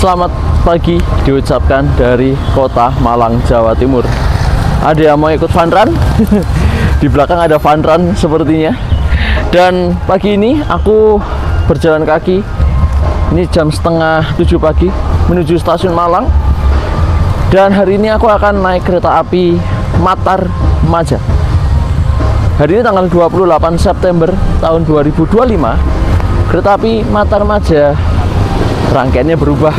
Selamat pagi diucapkan dari kota Malang, Jawa Timur. Ada yang mau ikut fun run? Di belakang ada fun run sepertinya. Dan pagi ini aku berjalan kaki. Ini jam setengah 7 pagi menuju stasiun Malang. Dan hari ini aku akan naik kereta api Matar Maja. Hari ini tanggal 28 September tahun 2025. Kereta api Matar Maja rangkaiannya berubah.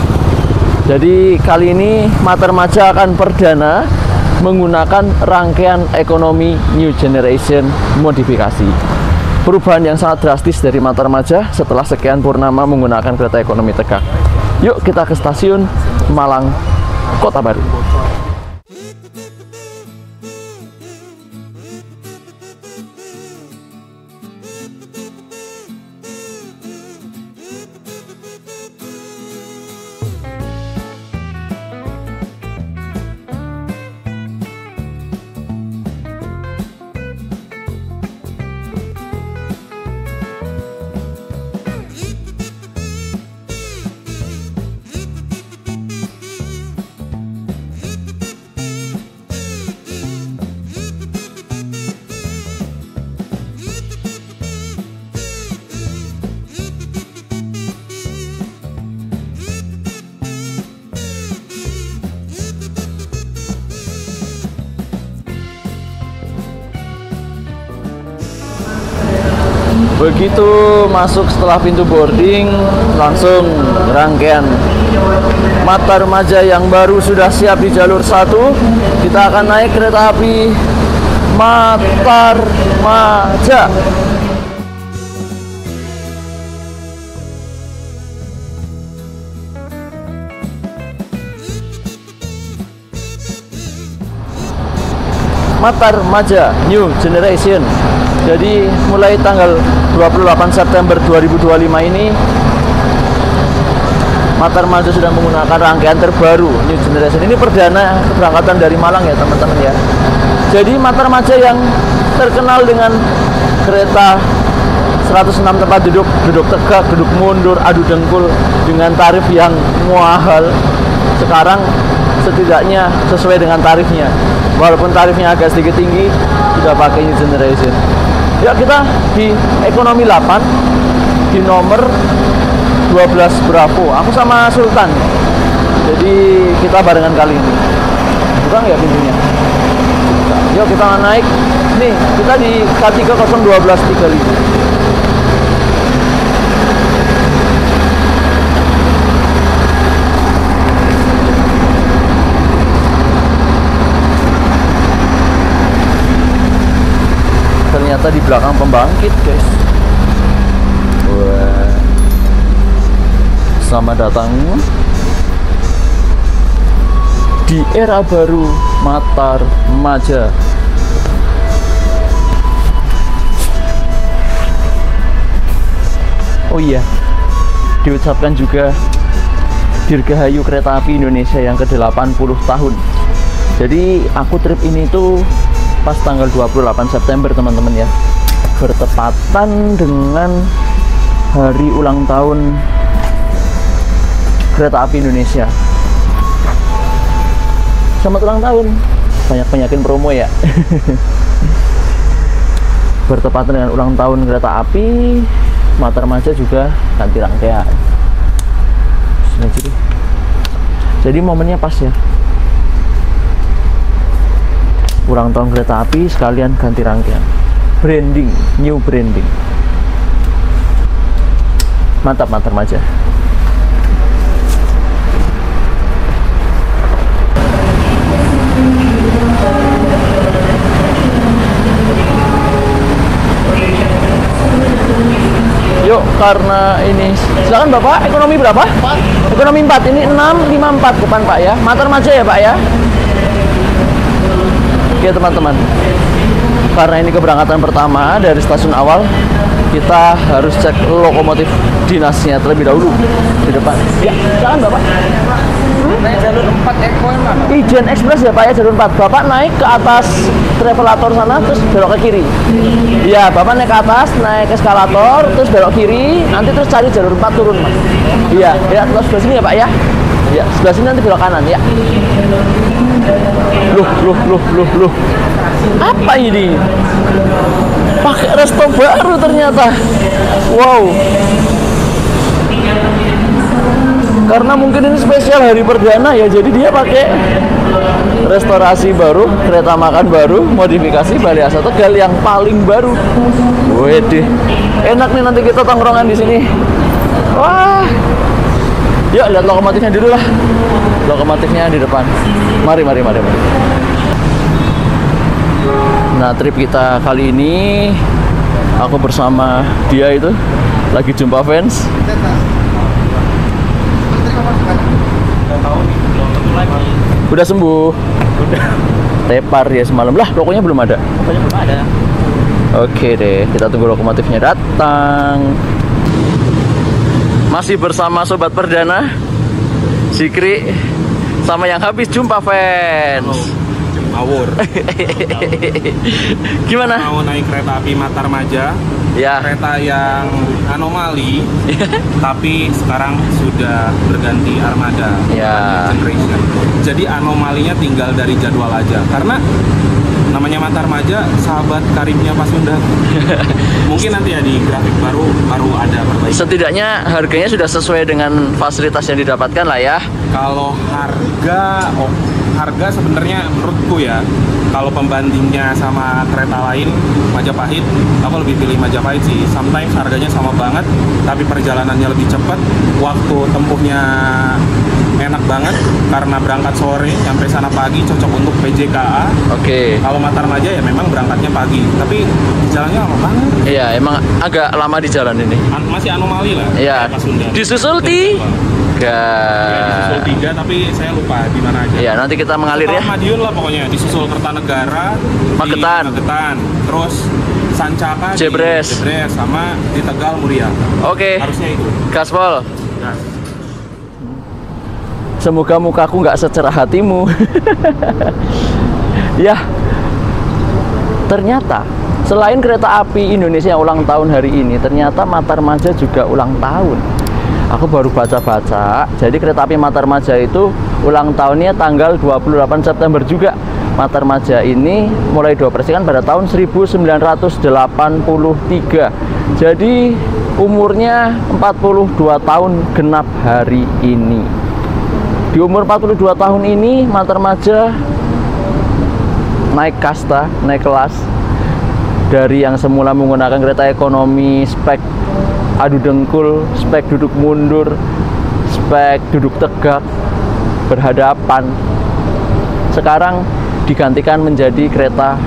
Jadi kali ini Matar Maja akan perdana menggunakan rangkaian ekonomi New Generation modifikasi. Perubahan yang sangat drastis dari Matar Maja setelah sekian purnama menggunakan kereta ekonomi tegak. Yuk kita ke stasiun Malang, Kota Baru. Begitu masuk setelah pintu boarding, langsung rangkaian Matar Maja yang baru sudah siap di jalur 1. Kita akan naik kereta api Matar Maja. Matar Maja New Generation. Jadi mulai tanggal 28 September 2025 ini Matar Maja sudah menggunakan rangkaian terbaru New Generation. Ini perdana keberangkatan dari Malang ya teman-teman ya. Jadi Matar Maja yang terkenal dengan kereta 106 tempat duduk, duduk tegak, duduk mundur, adu dengkul dengan tarif yang mahal, sekarang setidaknya sesuai dengan tarifnya. Walaupun tarifnya agak sedikit tinggi, sudah pakai New Generation. Ya, kita di ekonomi 8 di nomor 12 Bravo. Aku sama Sultan. Jadi kita barengan kali ini. Bukan ya pintunya? Yuk kita naik. Nih, kita di K30123. Ternyata di belakang pembangkit, guys. Wah. Selamat datang di era baru Matar Maja. Oh iya, diucapkan juga Dirgahayu Kereta Api Indonesia yang ke-80 tahun. Jadi aku trip ini tuh pas tanggal 28 September teman-teman ya, bertepatan dengan hari ulang tahun Kereta Api Indonesia. Selamat ulang tahun, banyak-banyakin promo ya. Bertepatan dengan ulang tahun Kereta Api, Matar Maja juga ganti rangkaian. Jadi momennya pas ya, ulang tahun kereta api sekalian ganti rangkaian, branding, new branding. Mantap Matar Maja. Yuk, karena ini silakan Bapak, ekonomi berapa? 4. Ekonomi 4, ini 654 depan Pak ya. Matar Maja ya Pak ya. Oke teman-teman, karena ini keberangkatan pertama dari stasiun awal, kita harus cek lokomotif dinasnya terlebih dahulu di depan. Ya, silakan Bapak. Naik jalur 4 Eko yang mana? Ijen Express ya Pak ya, jalur 4. Bapak naik ke atas travelator sana terus belok ke kiri. Iya, Bapak naik ke atas, naik eskalator, terus belok kiri, nanti terus cari jalur 4 turun Mas. Iya, ya terus sebelah sini ya Pak ya. Ya, sebelah sini nanti belok kanan ya. Loh. Apa ini? Pakai resto baru ternyata. Wow. Karena mungkin ini spesial hari perdana ya, jadi dia pakai restorasi baru, kereta makan baru, modifikasi Bali Asa Tegal yang paling baru. Wede, enak nih nanti kita tongkrongan di sini. Wah, yuk lihat lokomotifnya dulu lah. Lokomotifnya di depan. Mari. Nah, trip kita kali ini aku bersama dia itu lagi jumpa fans. Udah sembuh. Udah. Tepar dia semalam lah, pokoknya belum ada. Oke deh, kita tunggu lokomotifnya datang. Masih bersama sobat perdana, Zikri sama yang habis jumpa fans. Awur. Gimana? Mau naik kereta api Matarmaja. Ya. Kereta yang anomali, tapi sekarang sudah berganti armada. Ya. Generation. Jadi anomalinya tinggal dari jadwal aja. Karena namanya Matarmaja, sahabat karibnya Pasundan. Mungkin nanti ya di grafik baru ada perbaikan. Setidaknya harganya sudah sesuai dengan fasilitas yang didapatkan lah ya. Kalau harga sebenarnya menurutku ya, kalau pembandingnya sama kereta lain Majapahit, aku lebih pilih Majapahit sih. Sometimes harganya sama banget, tapi perjalanannya lebih cepat, waktu tempuhnya enak banget karena berangkat sore sampai sana pagi, cocok untuk PJKA. Oke. Kalau Matarmaja ya memang berangkatnya pagi, tapi jalannya lama banget. Iya, emang agak lama di jalan ini. Masih anomali lah. Iya. Disusul tiga. Disusul 3, tapi saya lupa di mana aja. Iya, nanti kita mengalir ya. Madiun lah pokoknya, disusul Kertanegara, Magetan, terus Sancaka, Jebres, sama di Tegal Muria. Oke. Harusnya itu. Gaspol. Nah. Semoga mukaku nggak secerah hatimu. Ya. Ternyata selain kereta api Indonesia yang ulang tahun hari ini, ternyata Matarmaja juga ulang tahun. Aku baru baca-baca, jadi kereta api Matarmaja itu ulang tahunnya tanggal 28 September juga. Matarmaja ini mulai dioperasikan pada tahun 1983. Jadi umurnya 42 tahun genap hari ini. Di umur 42 tahun ini Matarmaja naik kasta, naik kelas. Dari yang semula menggunakan kereta ekonomi spek adu dengkul, spek duduk mundur, spek duduk tegak, berhadapan, sekarang digantikan menjadi kereta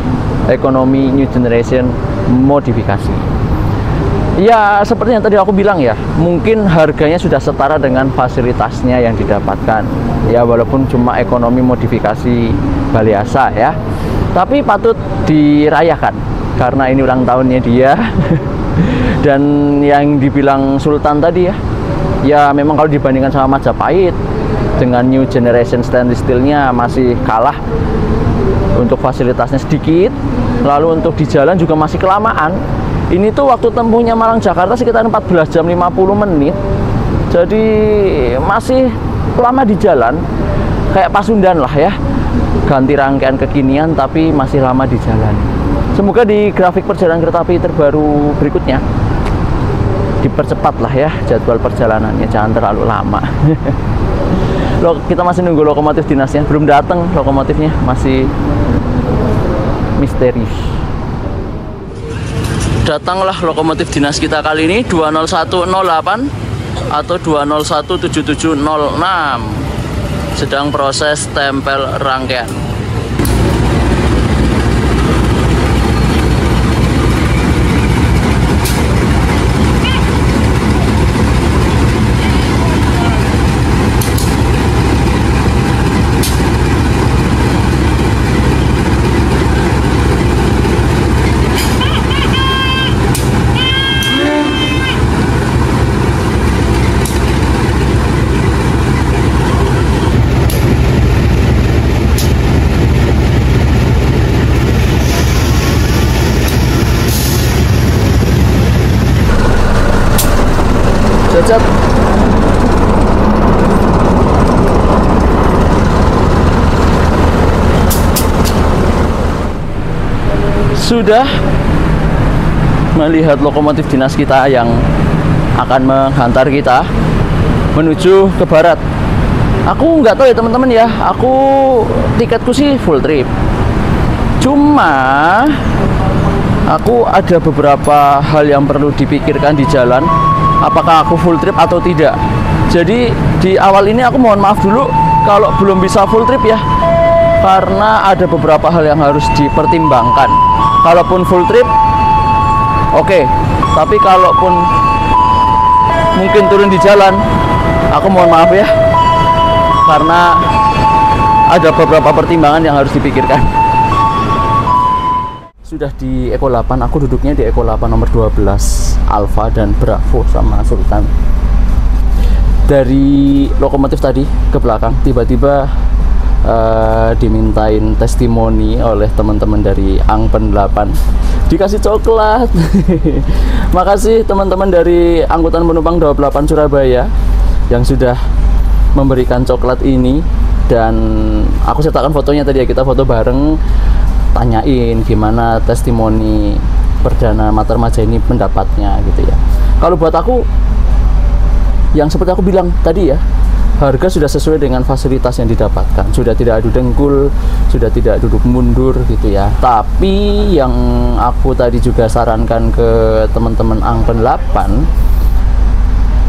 ekonomi new generation modifikasi. Ya, seperti yang tadi aku bilang ya, mungkin harganya sudah setara dengan fasilitasnya yang didapatkan. Ya, walaupun cuma ekonomi modifikasi Bali Asa ya, tapi patut dirayakan karena ini ulang tahunnya dia. Dan yang dibilang Sultan tadi ya memang kalau dibandingkan sama Majapahit dengan new generation stainless steelnya masih kalah untuk fasilitasnya sedikit, lalu untuk di jalan juga masih kelamaan. Ini tuh waktu tempuhnya Malang Jakarta sekitar 14 jam 50 menit, jadi masih lama di jalan, kayak Pasundan lah ya, ganti rangkaian kekinian tapi masih lama di jalan. Semoga di grafik perjalanan kereta api terbaru berikutnya dipercepat lah ya jadwal perjalanannya, jangan terlalu lama. Kita masih nunggu lokomotif dinasnya, belum datang lokomotifnya, masih misterius. Datanglah lokomotif dinas kita kali ini 20108 atau 2017706, sedang proses tempel rangkaian. macet. Sudah melihat lokomotif dinas kita yang akan menghantar kita menuju ke barat. Aku nggak tahu ya teman-teman ya, aku tiketku sih full trip. Cuma aku ada beberapa hal yang perlu dipikirkan di jalan, apakah aku full trip atau tidak. Jadi di awal ini aku mohon maaf dulu kalau belum bisa full trip ya, karena ada beberapa hal yang harus dipertimbangkan. Kalaupun full trip oke, tapi kalaupun mungkin turun di jalan, aku mohon maaf ya, karena ada beberapa pertimbangan yang harus dipikirkan. Sudah di Eko 8, aku duduknya di Eko 8 nomor 12 Alfa dan Bravo sama Sultan. Dari lokomotif tadi ke belakang tiba-tiba dimintain testimoni oleh teman-teman dari Angpen 8, dikasih coklat. Makasih teman-teman dari angkutan penumpang 28 Surabaya yang sudah memberikan coklat ini, dan aku sertakan fotonya tadi ya, kita foto bareng, tanyain gimana testimoni perdana Matarmaja ini pendapatnya gitu ya. Kalau buat aku, yang seperti aku bilang tadi ya, harga sudah sesuai dengan fasilitas yang didapatkan, sudah tidak adu dengkul, sudah tidak duduk mundur gitu ya. Tapi yang aku tadi juga sarankan ke teman-teman Angpen 8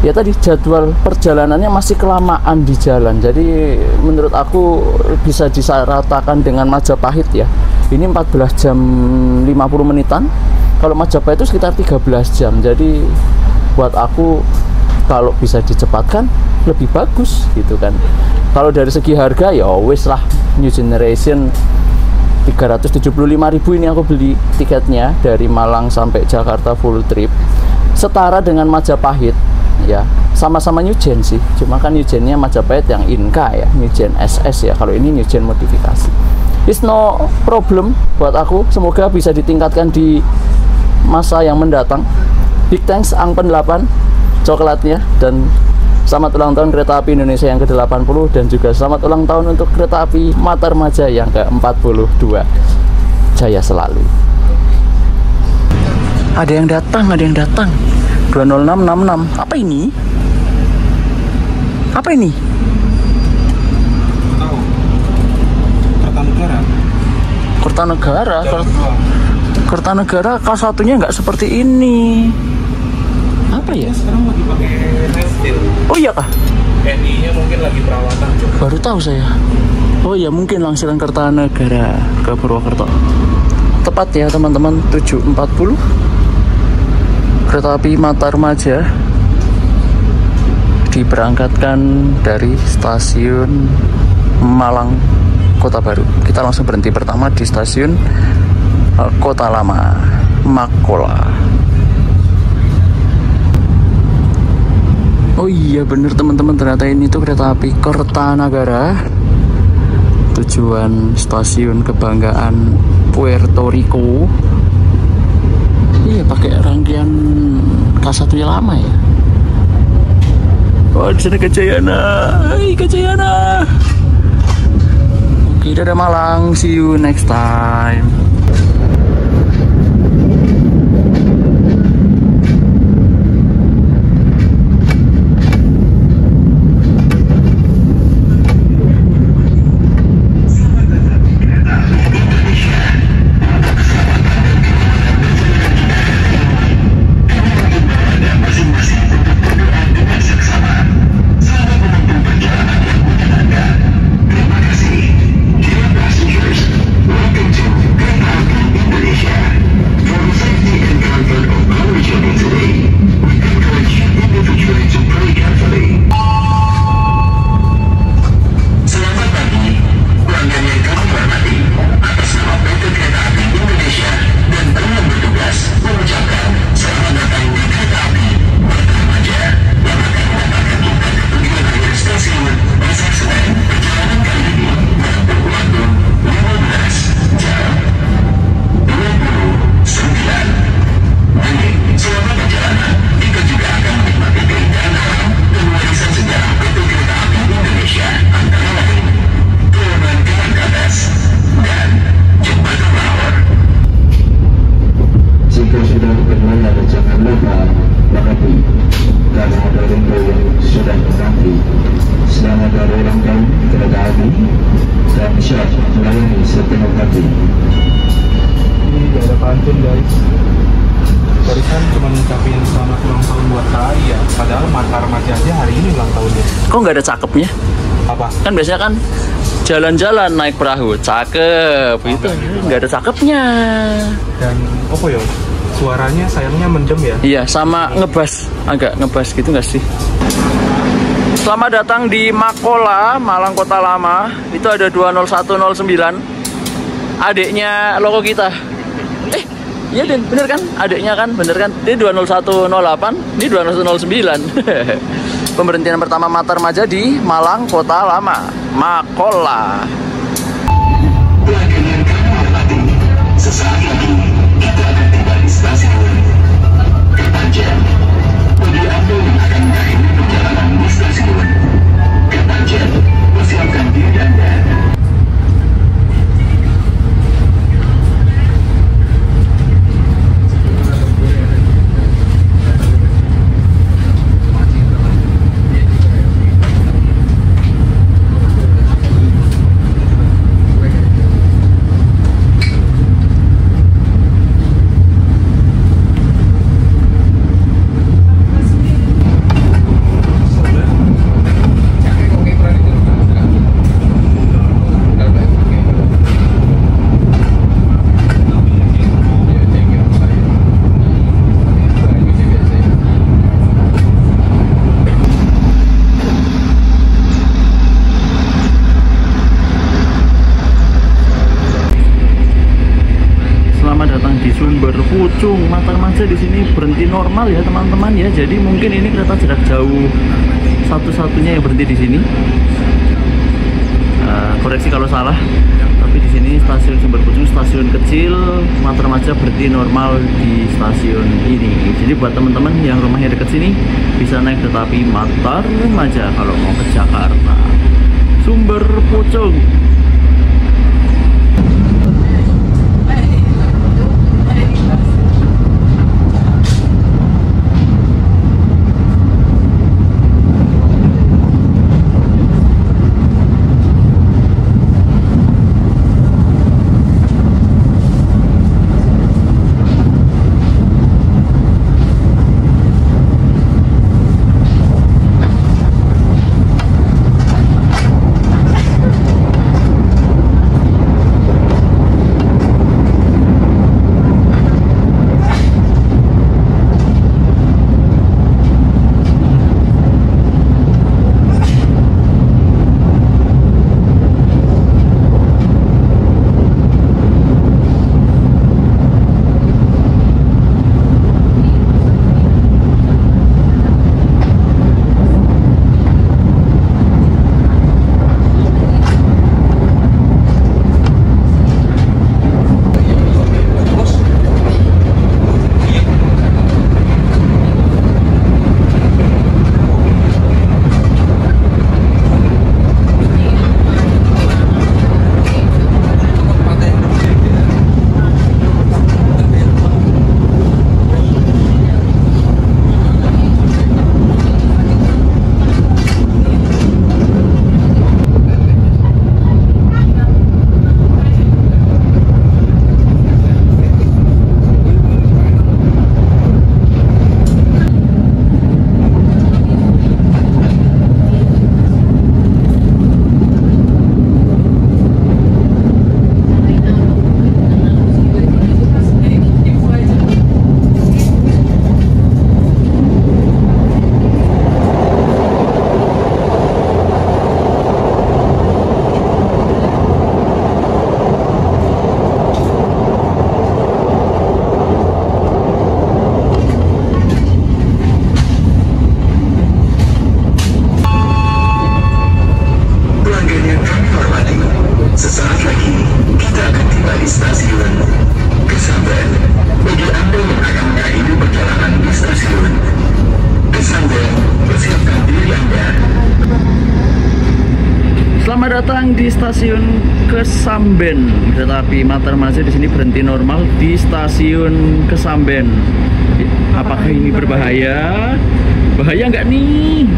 ya, tadi jadwal perjalanannya masih kelamaan di jalan. Jadi menurut aku bisa disaratakan dengan Majapahit ya, ini 14 jam 50 menitan, kalau Majapahit itu sekitar 13 jam. Jadi buat aku kalau bisa dicepatkan lebih bagus gitu kan. Kalau dari segi harga ya wis lah, New Generation 375.000 ini aku beli tiketnya dari Malang sampai Jakarta full trip, setara dengan Majapahit ya, sama-sama New Gen sih, cuma kan New Gennya Majapahit yang Inka ya, New Gen SS ya, kalau ini New Gen modifikasi. It's no problem buat aku, semoga bisa ditingkatkan di masa yang mendatang. Big thanks Angpen 8 coklatnya, dan selamat ulang tahun Kereta Api Indonesia yang ke-80, dan juga selamat ulang tahun untuk Kereta Api Matarmaja yang ke-42. Jaya selalu. Ada yang datang, ada yang datang. 20666. Apa ini? Apa ini? Tahu. Kertanegara. Kertanegara. Kertanegara K1-nya nggak seperti ini. Apa ya? Sekarang lagi pakai Nestil. Oh iya kah? NI-nya mungkin lagi perawatan juga. Baru tahu saya. Oh iya, mungkin langsiran Kertanegara ke Purwokerto. Tepat ya teman-teman, 7.40. Kereta api Matarmaja diberangkatkan dari stasiun Malang Kota Baru. Kita langsung berhenti pertama di stasiun Kota Lama Makola. Oh iya bener teman-teman, ternyata ini tuh kereta api Kertanegara, tujuan stasiun kebanggaan Puerto Rico. Iya, pakai rangkaian K1-nya lama ya. Oh, di sana Kajayana. Hai Kajayana. Oke, dadah Malang. See you next time. Welcome to Jika sudah berlayar jangan lupa berhenti karena ada rindu yang sudah menanti. Selamat hari ulang tahun kereta api dan siap melayani sepenuh hati. Ini gak ada pantun guys. Barusan cuma ngucapin selamat ulang tahun buat saya. Padahal Mata Remaja aja hari ini ulang tahunnya. Kok nggak ada cakepnya? Apa? Kan biasanya kan jalan-jalan naik perahu, cakep gitu. Nggak ada cakepnya. Dan apa ya? Suaranya sayangnya mendem ya. Iya, sama ngebas, agak ngebas gitu nggak sih? Selamat datang di Makola, Malang Kota Lama. Itu ada 20109. Adiknya loko kita. Iya Den, bener kan? Adiknya kan, bener kan? Ini 20108, ini 20109. Pemberhentian pertama Mata Remaja di Malang Kota Lama, Makola. Sesaat lagi kita akan tiba di stasiun Kepanjen. Bagi Anda yang akan mengakhiri perjalanan di stasiun Kepanjen, persiapkan diri Anda. Sumber Pucung. Mata Remaja di sini berhenti normal ya teman-teman ya. Jadi mungkin ini kereta jarak jauh satu-satunya yang berhenti di sini. Koreksi kalau salah. Tapi di sini stasiun Sumber Pucung stasiun kecil. Mata Remaja berhenti normal di stasiun ini. Jadi buat teman-teman yang rumahnya dekat sini bisa naik kereta api Mata Remaja kalau mau ke Jakarta. Sumber Pucung. Selamat datang di stasiun Kesamben. Kereta api Matarmaja di sini berhenti normal di stasiun Kesamben. Apakah ini berbahaya? Bahaya nggak nih?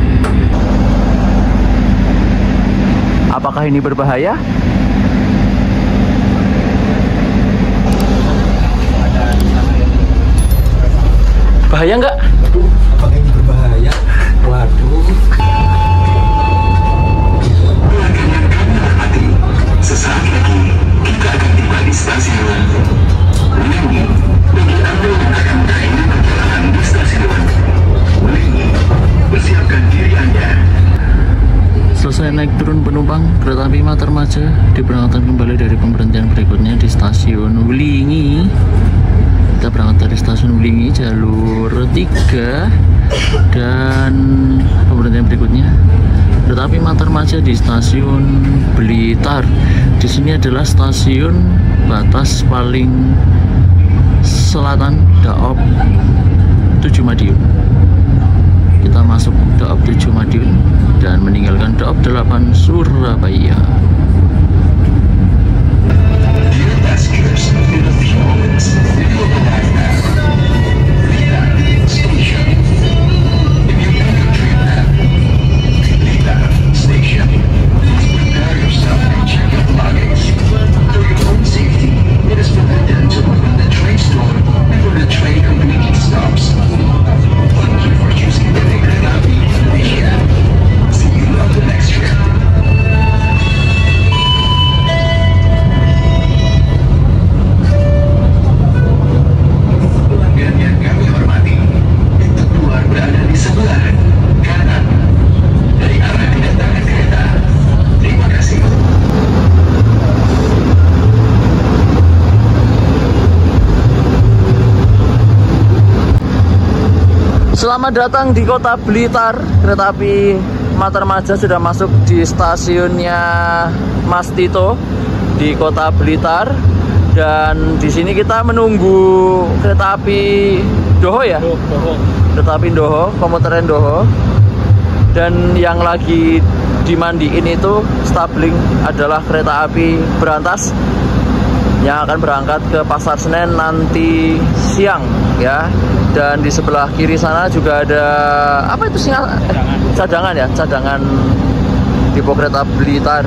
Apakah ini berbahaya? Bahaya nggak? Apakah ini berbahaya? Waduh. Sesaat lagi kita akan tiba di stasiun Wulingi. Bagi Anda yang akan menghadiri perjalanan di stasiun Wulingi, persiapkan diri Anda. Selesai naik turun penumpang, kereta api Matarmaja diberangkatkan kembali dari pemberhentian berikutnya di stasiun Wulingi. Kita berangkat dari stasiun Wulingi jalur 3 dan pemberhentian berikutnya kereta api Matarmaja di stasiun Blitar. Di sini adalah stasiun batas paling selatan Daop 7 Madiun. Kita masuk Daop 7 Madiun dan meninggalkan Daop 8 Surabaya. Dear passengers, in a few moments, we will arrive at Blitar Station. If you plan your trip at Blitar Station, please prepare yourself and check your luggage. For your own safety, it is forbidden to open the train door before the train completely stops. Thank you for choosing the Kereta Api Indonesia. See you on the next trip. Pelanggan yang kami hormati, pintu keluar berada di sebelah kanan dari arah kedatangan kereta. Terima kasih. Selamat datang di kota Blitar. Kereta api Matarmaja sudah masuk di stasiunnya Mas Tito di kota Blitar. Dan di sini kita menunggu kereta api Doho ya? Kereta api Doho, komuter Doho. Dan yang lagi dimandiin itu stabling adalah kereta api Berantas yang akan berangkat ke Pasar Senen nanti siang ya. Dan di sebelah kiri sana juga ada apa itu sih? Cadangan ya, cadangan depo kereta Blitar.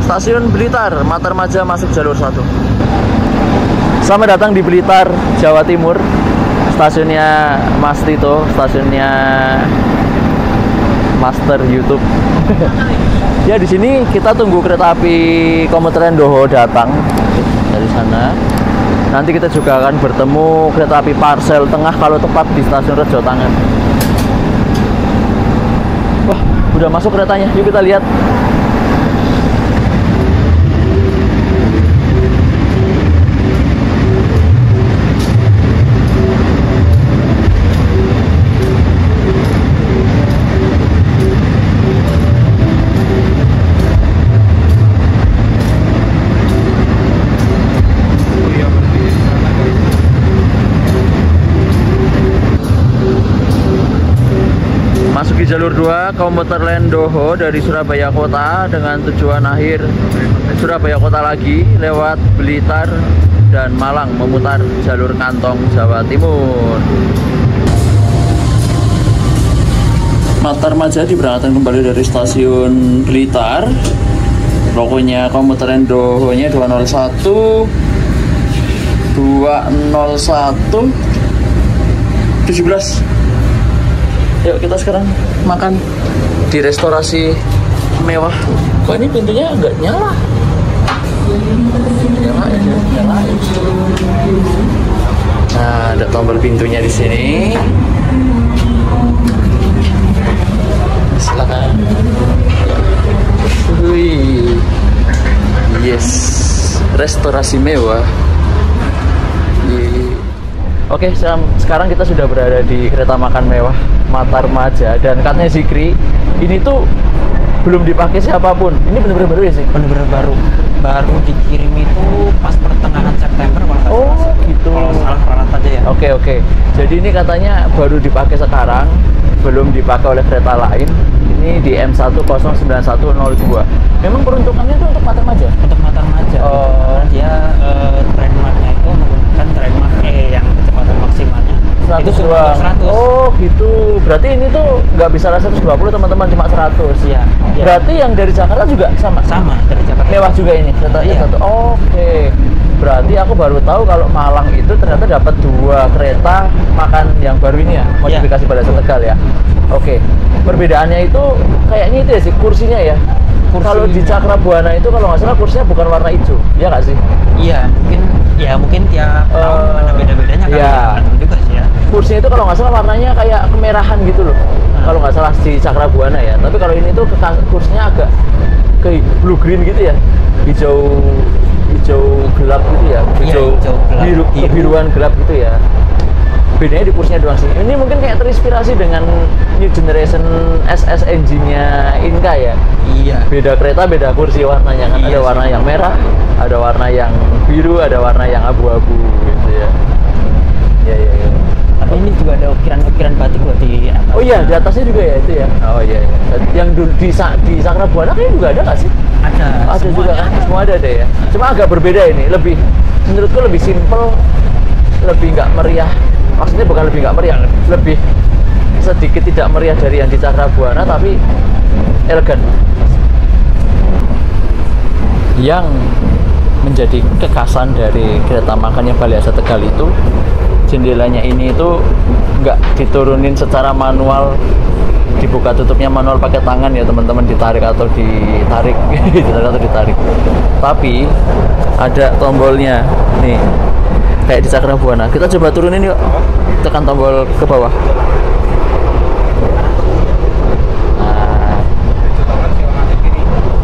Stasiun Blitar, Matarmaja masuk jalur 1. Selamat datang di Blitar, Jawa Timur. Stasiunnya Mas Tito, stasiunnya Master YouTube. Ya di sini kita tunggu kereta api komuter Doho datang dari sana. Nanti kita juga akan bertemu kereta api Parsel Tengah kalau tepat di stasiun Rejo Tangan. Wah, udah masuk keretanya. Yuk kita lihat. Masuk di jalur 2 komuter lain Doho dari Surabaya Kota dengan tujuan akhir Surabaya Kota lagi lewat Blitar dan Malang memutar jalur kantong Jawa Timur. Matarmaja diberangkatkan kembali dari stasiun Blitar. Logonya komuter Doho nya 201 17. Yuk kita sekarang makan di restorasi mewah. Kok ini pintunya nggak nyala? Nyalain. Nah, ada tombol pintunya di sini. Silakan. Wih, yes, restorasi mewah. Oke, sekarang kita sudah berada di kereta makan mewah Matarmaja dan katanya Zikri ini tuh belum dipakai siapapun. Ini benar-benar baru ya sih? Bener-bener baru dikirim itu pas pertengahan September kalau nggak salah. Gitu. Kalau salah peranat aja ya. Oke. Jadi ini katanya baru dipakai sekarang belum dipakai oleh kereta lain. Ini di M1091002. Memang peruntukannya itu untuk Mata Remaja? Untuk Mata Remaja. Oh. Dia trademarknya itu menggunakan trademark yang kecepatan maksimalnya itu 102. 100. Oh gitu. Berarti ini tuh nggak bisa 120 teman-teman, cuma 100. Iya. Iya. Berarti yang dari Jakarta juga sama? Sama dari Jakarta. Mewah juga ini kereta Iya. satu. Oke. Berarti aku baru tahu kalau Malang itu ternyata dapat 2 kereta makan yang baru ini ya, modifikasi Balai Tegal ya. Oke. Perbedaannya itu kayaknya itu ya sih, kursinya ya. Kalau di Cakrabuana itu kalau nggak salah kursinya bukan warna hijau, ya nggak sih? Iya, mungkin tiap tahun ada beda-bedanya kali iya. ya. Juga sih ya. Kursinya itu kalau nggak salah warnanya kayak kemerahan gitu loh. Kalau nggak salah di Cakrabuana ya. Tapi kalau ini tuh kursinya agak ke blue green gitu ya, hijau gelap gitu ya, Iya, hijau gelap, biru. kebiruan gelap gitu ya. Bedanya di kursinya doang sih. Ini mungkin kayak terinspirasi dengan New Generation SS engine-nya Inka ya. Iya. Beda kereta, beda kursi warnanya kan. Ada Iya warna sih. yang merah, ada warna yang biru, ada warna yang abu-abu gitu ya. Ya. Tapi ini juga ada ukiran-ukiran batik loh di atas. Oh iya, di atasnya juga ya itu ya. Oh iya. Yang di Cakrabuana kayaknya juga ada nggak sih? Ada Juga kan? Semua ada deh ya. Cuma agak berbeda ini. Lebih, menurutku lebih simple, lebih nggak meriah. Maksudnya bukan lebih nggak meriah, lebih sedikit tidak meriah dari yang di Cakrabuana, tapi elegan. Yang menjadi kekhasan dari kereta makannya Balai Asa Tegal itu, jendelanya ini itu nggak diturunin secara manual, dibuka tutupnya manual pakai tangan ya teman-teman, ditarik atau ditarik tapi ada tombolnya nih kayak di Cakrabuana. Kita coba turunin yuk, tekan tombol ke bawah. Nah,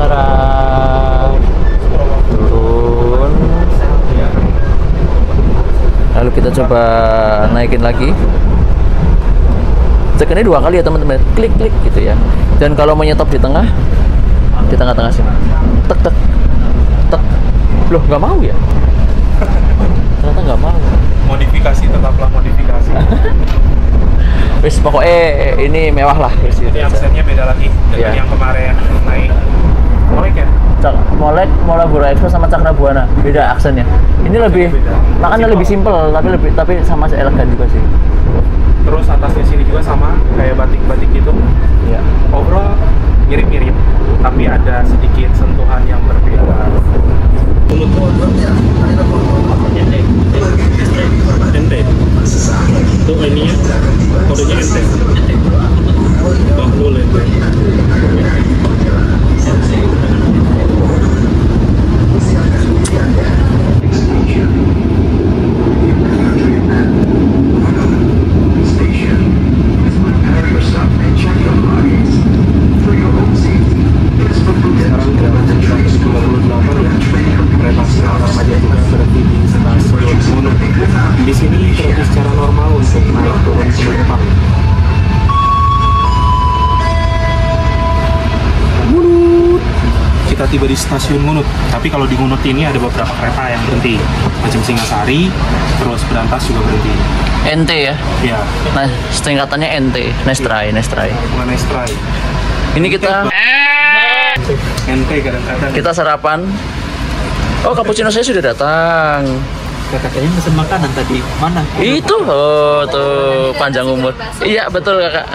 tara, turun. Lalu kita coba naikin lagi. Tekannya 2 kali ya teman-teman, klik gitu ya. Dan kalau menyetop di tengah-tengah sini, tek. Loh, nggak mau ya? Ternyata nggak mau. Modifikasi tetaplah modifikasi. Wis pokoknya ini mewah lah. Ini aksennya beda lagi dengan Iya. yang kemarin naik. Molek ya? Molek, Malabora Express sama Cakrabuana beda aksennya. Ini lebih, beda. makanya lebih simple tapi sama elegan juga sih. Terus atasnya sini juga sama kayak batik-batik gitu. Iya. Overall mirip-mirip, tapi ada sedikit sentuhan yang berbeda. Ente. Tuh ini ya, kodenya ente. Bahlul ente. Sekarang jam 11.38 ya. Kereta Mata Remaja juga berhenti di stasiun Gunung. Di sini terhenti secara normal untuk naik turun penumpang. Ngunut. Kita tiba di stasiun Ngunut. Tapi kalau di Ngunut ini ada beberapa kereta yang berhenti, macam Singasari, terus Berantas juga berhenti. NT ya. Ya, Nah, singkatannya NT, nice try. bukan nice try. Ini kita NT kadang-kadang. kita sarapan. Oh, cappuccino saya sudah datang. Kakaknya pesen makanan tadi. Mana? Itu, oh tuh panjang umur. Iya betul kakak.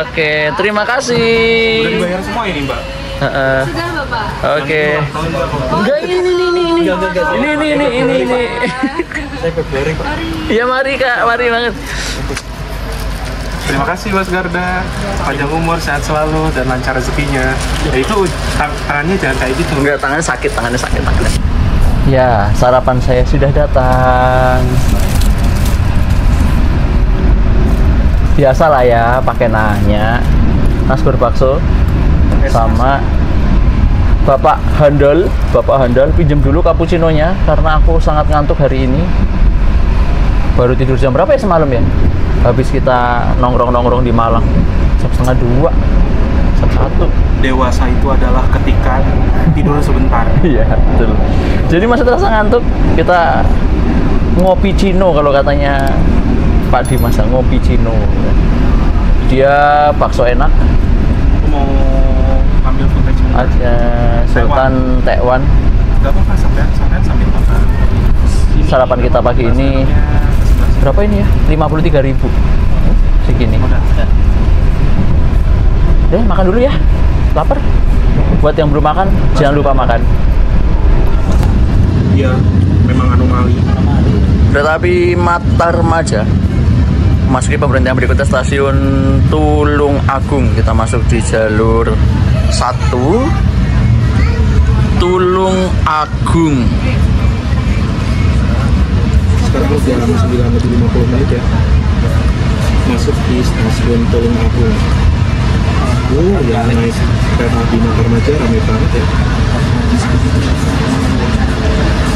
Oke, terima Udah kasih. dibayar semua ini, Mbak? Heeh. Sudah Bapak. Oke. Tahun berapa? Enggak ini. Saya Februari Pak. Iya mari kak, mari banget. Terima kasih Mas Garda, panjang umur, sehat selalu, dan lancar rezekinya. Ya itu tangannya jangan kayak gitu. Enggak, tangannya sakit. Ya, sarapan saya sudah datang. Biasalah ya, pakai nanya, nasgor bakso, sama Bapak Handal pinjam dulu cappuccino-nya karena aku sangat ngantuk hari ini. Baru tidur jam berapa ya semalam ya? Habis kita nongkrong di Malang jam 1:30, jam 1. Dewasa itu adalah ketika tidur sebentar. Iya, betul. Jadi masih terasa ngantuk, kita ngopi cino kalau katanya Pak Dimas, ngopi cino. Dia bakso enak. Aku mau ambil footage Ada Sultan Tekwan. Gak apa-apa, sambil makan. Sarapan kita pagi ini berapa ini ya? 53.000. Segini. Deh, makan dulu ya. Lapar. Buat yang belum makan, jangan lupa makan. Iya, memang anomali. Kereta api Matarmaja masuki pemberhentian berikutnya stasiun Tulung Agung. Kita masuk di jalur 1 Tulung Agung. Sekarang jam 9:50 ya. Masuk di stasiun Tulung Agung. Ya, naik kereta api Matarmaja ramai banget ya.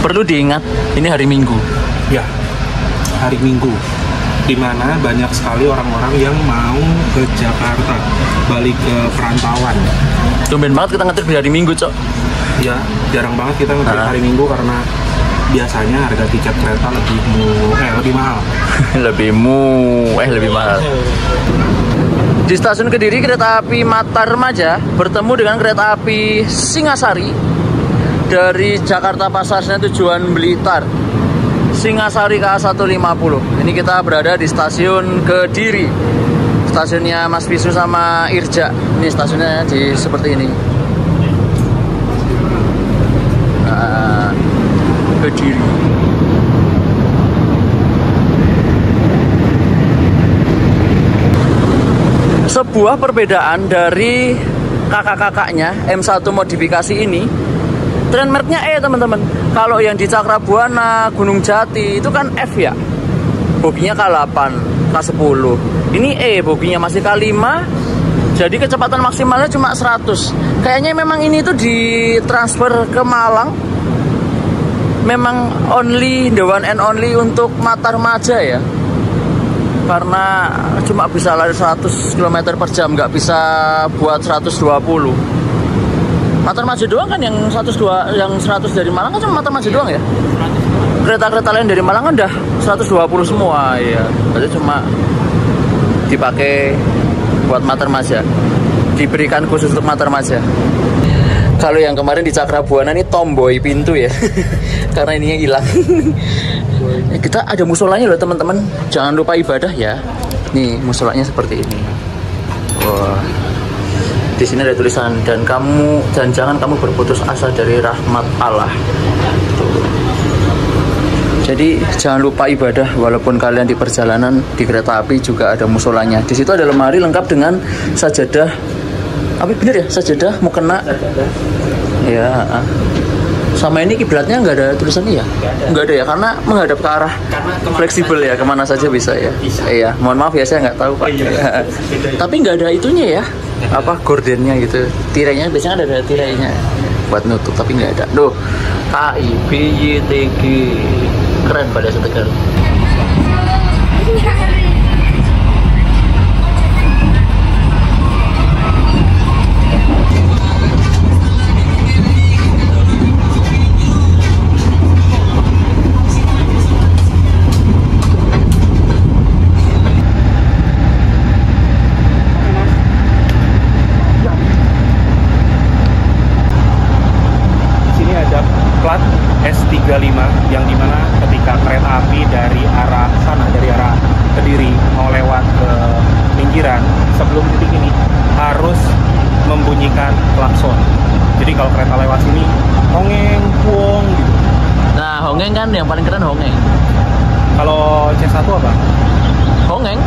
Perlu diingat, ini hari Minggu. Ya, hari Minggu, di mana banyak sekali orang-orang yang mau ke Jakarta, balik ke perantauan. Tumben banget kita ngetrip di hari Minggu, Cok. Ya, jarang banget kita ngetrip hari Minggu karena biasanya harga tiket kereta lebih mahal. lebih mahal. Di stasiun Kediri, kereta api Matarmaja bertemu dengan kereta api Singasari dari Jakarta Pasar Senen tujuan Blitar. Singasari KA150. Ini kita berada di stasiun Kediri. Stasiunnya Mas Visu sama Irja. Ini stasiunnya seperti ini. Nah, Kediri. Sebuah perbedaan dari kakak-kakaknya M1 modifikasi ini, tren merknya E teman-teman. Kalau yang di Cakrabuana, Gunung Jati itu kan F ya, boginya K8, K10. Ini E, boginya masih K5, jadi kecepatan maksimalnya cuma 100. Kayaknya memang ini tuh ditransfer ke Malang, memang only, the one and only untuk Matarmaja ya. Karena cuma bisa lari 100 km per jam, nggak bisa buat 120. Matarmaja doang kan yang 102, yang 100 dari Malang kan cuma Matarmaja doang ya. Kereta-kereta lain dari Malang kan udah 120 semua ya. Berarti cuma dipakai buat Matarmaja, diberikan khusus untuk Matarmaja. Kalau yang kemarin di Cakrabuana ini tomboy pintu ya, karena ininya hilang. Kita ada musolanya loh teman-teman, jangan lupa ibadah ya. Nih musolanya seperti ini. Wah, di sini ada tulisan dan jangan kamu berputus asa dari rahmat Allah. Tuh. Jadi jangan lupa ibadah walaupun kalian di perjalanan. Di kereta api juga ada musolanya. Di situ ada lemari lengkap dengan sajadah. Apa bener ya, sajadah mukena? Ya. Sama ini kiblatnya nggak ada tulisannya ya? Nggak ada ya, karena menghadap ke arah fleksibel ya, kemana saja bisa ya. Iya, mohon maaf ya saya nggak tahu Pak. Tapi nggak ada itunya ya, apa gordennya gitu. Tirainya biasanya ada tirainya buat nutup, tapi nggak ada. Duh, KIBYTG keren pada Tegal. Plat S35 yang dimana ketika kereta api dari arah sana, dari arah Kediri mau lewat ke pinggiran, sebelum titik ini harus membunyikan klakson. Jadi kalau kereta lewat sini hongeng puong gitu. Nah, hongeng kan yang paling keren hongeng. Kalau C1 apa? Hongeng.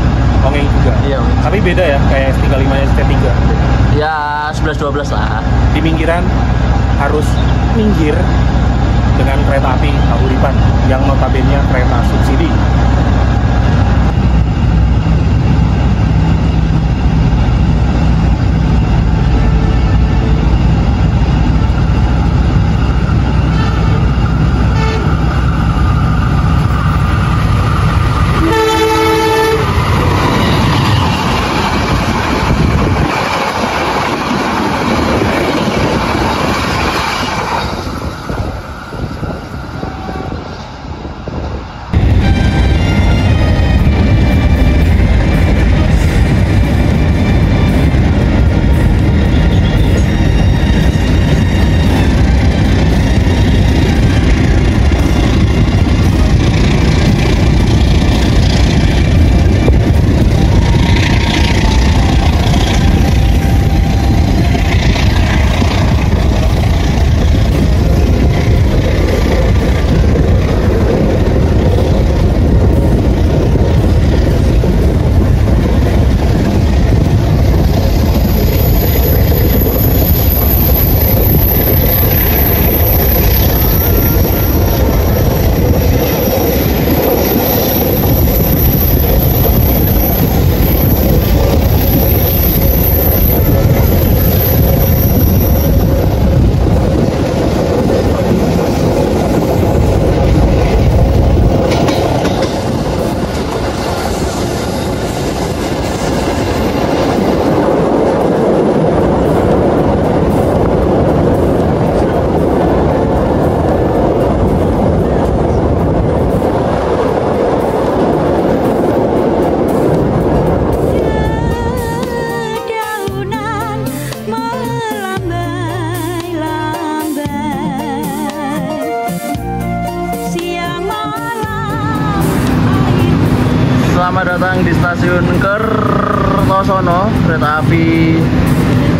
Hongeng juga. Iya. Tapi beda ya, kayak S35 nya S3. Ya 11-12 lah. Di pinggiran harus minggir dengan kereta api Kahuripan yang notabene kereta subsidi. Selamat datang di stasiun Kertosono, kereta api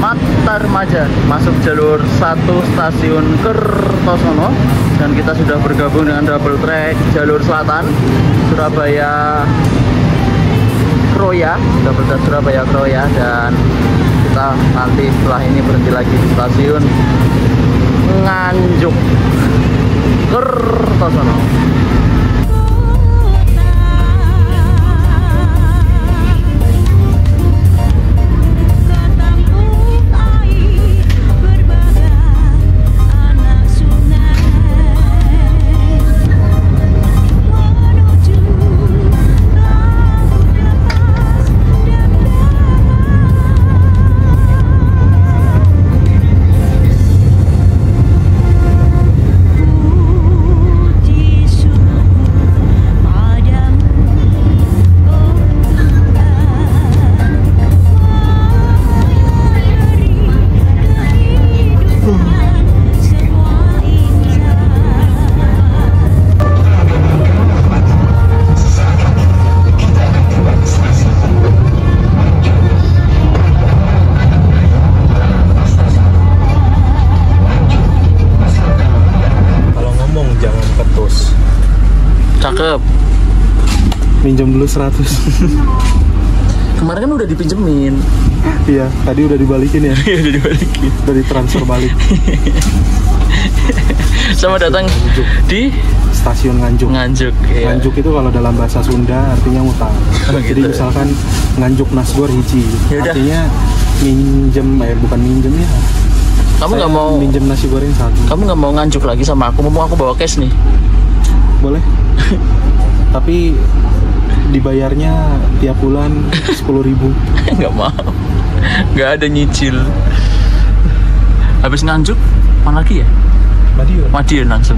Matarmaja, masuk jalur 1 stasiun Kertosono, dan kita sudah bergabung dengan double track jalur selatan Surabaya Kroya, double track Surabaya Kroya, dan kita nanti setelah ini berhenti lagi di stasiun Nganjuk Kertosono. Cakep. Minjem dulu 100. Kemarin kan udah dipinjemin. Iya, tadi udah dibalikin ya. Iya, udah dibalikin. Udah ditransfer balik. Selamat datang di Stasiun Nganjuk. Nganjuk. Iya. Nganjuk itu kalau dalam bahasa Sunda artinya ngutang. Oh, Jadi gitu. misalkan Nganjuk Nasgor hiji, Yaudah. artinya minjem, bukan minjem ya. Kamu Saya nggak mau minjem nasi goreng 1. Kamu nggak mau nganjuk lagi sama aku? Mumpung aku bawa cash nih. Boleh. Tapi dibayarnya tiap bulan 10.000. Nggak mau. Nggak ada nyicil. Habis nganjuk, mana lagi ya? Madiun. Madiun langsung.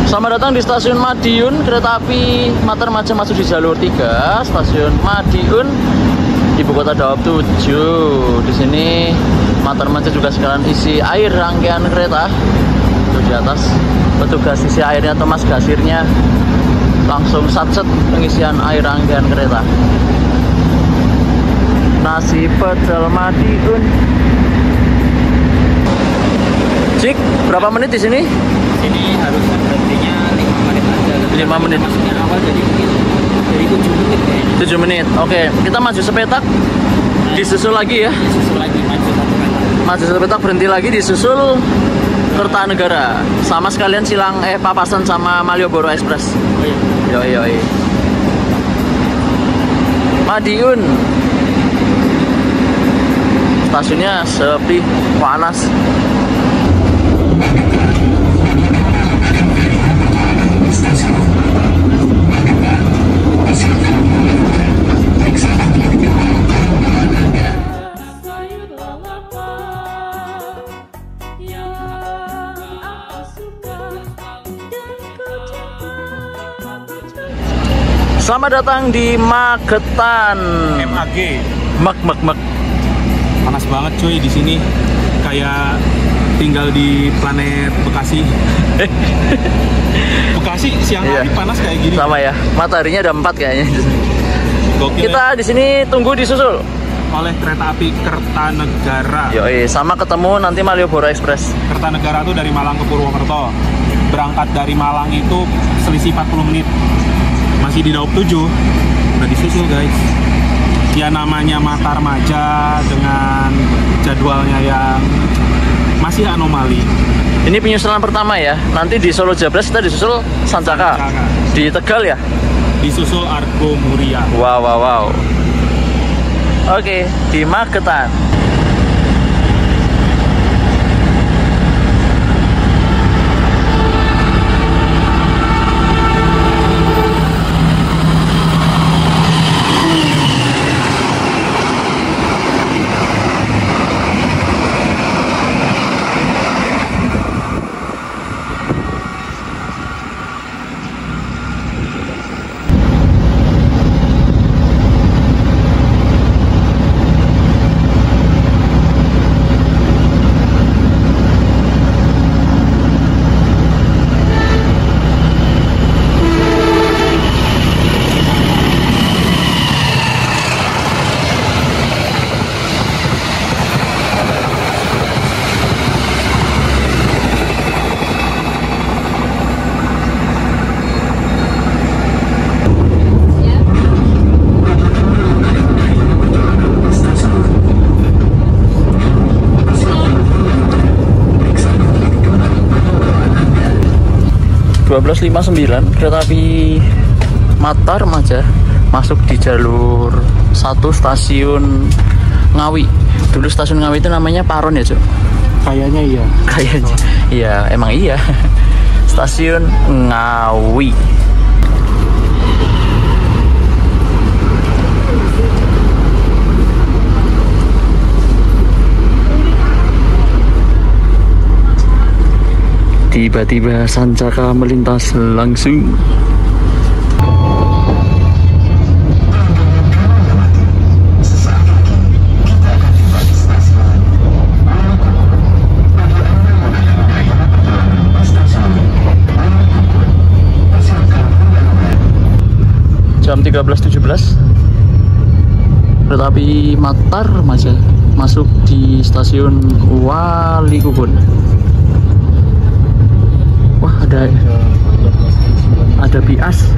Selamat datang di stasiun Madiun, kereta api Matarmaja masuk di jalur 3, stasiun Madiun, ibu kota Dawab 7. Di sini Matarmaja juga sekalian isi air rangkaian kereta. Tuh di atas petugas isi airnya atau mas gasirnya langsung satset pengisian air rangkaian kereta. Nasi pecel Madiun. Cik, berapa menit di sini? Sini harus berhentinya 5 menit aja. 5 menit. Masuknya awal jadi mungkin dari 7 menit kayaknya. 7 menit. Oke, kita maju sepetak. Disusul lagi ya. Disusul lagi maju 1 meter. Maju sepetak, berhenti lagi, disusul Kertanegara. Sama sekalian silang papasan sama Malioboro Express. Oh iya. Yoi. Madiun. Stasiunnya sepi, panas. Selamat datang di Magetan. MAG. Mak. Panas banget cuy di sini. Kayak tinggal di planet Bekasi. Bekasi siang hari Iya. panas kayak gini. Sama ya. Mataharinya ada 4 kayaknya. Gokil. Kita di sini tunggu disusul oleh kereta api Kertanegara. Yoi, sama ketemu nanti Malioboro Express. Kertanegara tuh dari Malang ke Purwokerto. Berangkat dari Malang itu selisih 40 menit. Masih di Daop 7. Udah disusul guys. ya namanya Mata Remaja dengan jadwalnya yang masih anomali. Ini penyusulan pertama ya. Nanti di Solo Jebres kita disusul Sancaka. Di Tegal ya? Disusul Argo Muria. Wow. Oke, di Magetan. Kereta api Mata Remaja masuk di jalur 1 stasiun Ngawi. Dulu stasiun Ngawi itu namanya Paron ya, Cuk? Kayaknya iya. Kayaknya. Iya, emang iya. Stasiun Ngawi. Tiba-tiba Sancaka melintas langsung. Jam 13.17 kereta api Mata Remaja masuk di stasiun Walikubun. Wah, ada bias.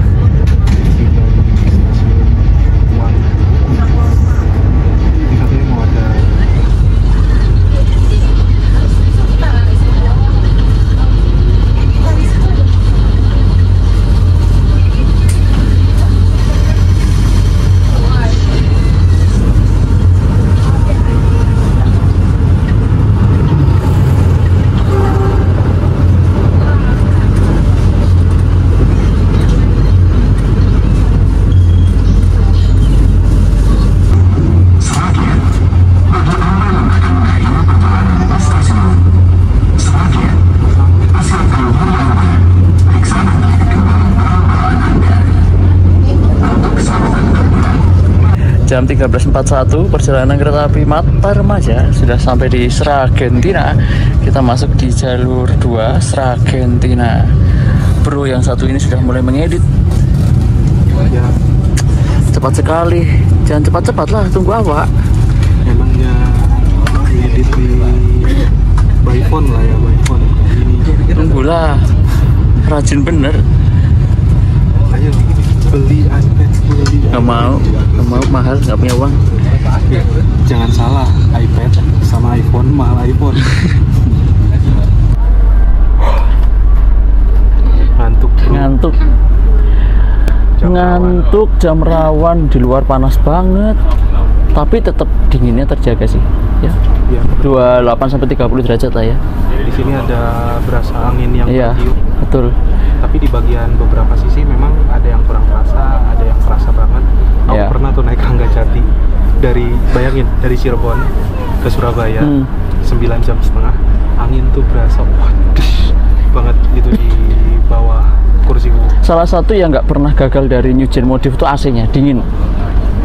Jam 13.41 perjalanan kereta api Mata Remaja sudah sampai di Sragentina. Kita masuk di jalur 2 Sragentina. Bro yang satu ini sudah mulai mengedit. Cepat sekali. Jangan cepat-cepat lah, tunggu apa? Emangnya ngedit di by phone lah ya, by phone. Tunggulah. Rajin bener. Ayo beli iPad, beli. Gak mau mahal, gak punya uang. Jangan salah, iPad sama iPhone mahal iPhone. Ngantuk bro. Ngantuk jam rawan, di luar panas banget. Tapi tetap dinginnya terjaga sih. Ya. 28 sampai 30 derajat lah ya. Di sini ada berasa angin yang bertiup. Betul. Tapi di bagian beberapa sisi memang ada yang kurang terasa, ada yang terasa banget. Aku pernah tuh naik Rangga Jati bayangin dari Cirebon ke Surabaya 9,5 jam. Angin tuh berasa banget itu di bawah kursiku. Salah satu yang nggak pernah gagal dari New Gen Modif itu AC-nya dingin.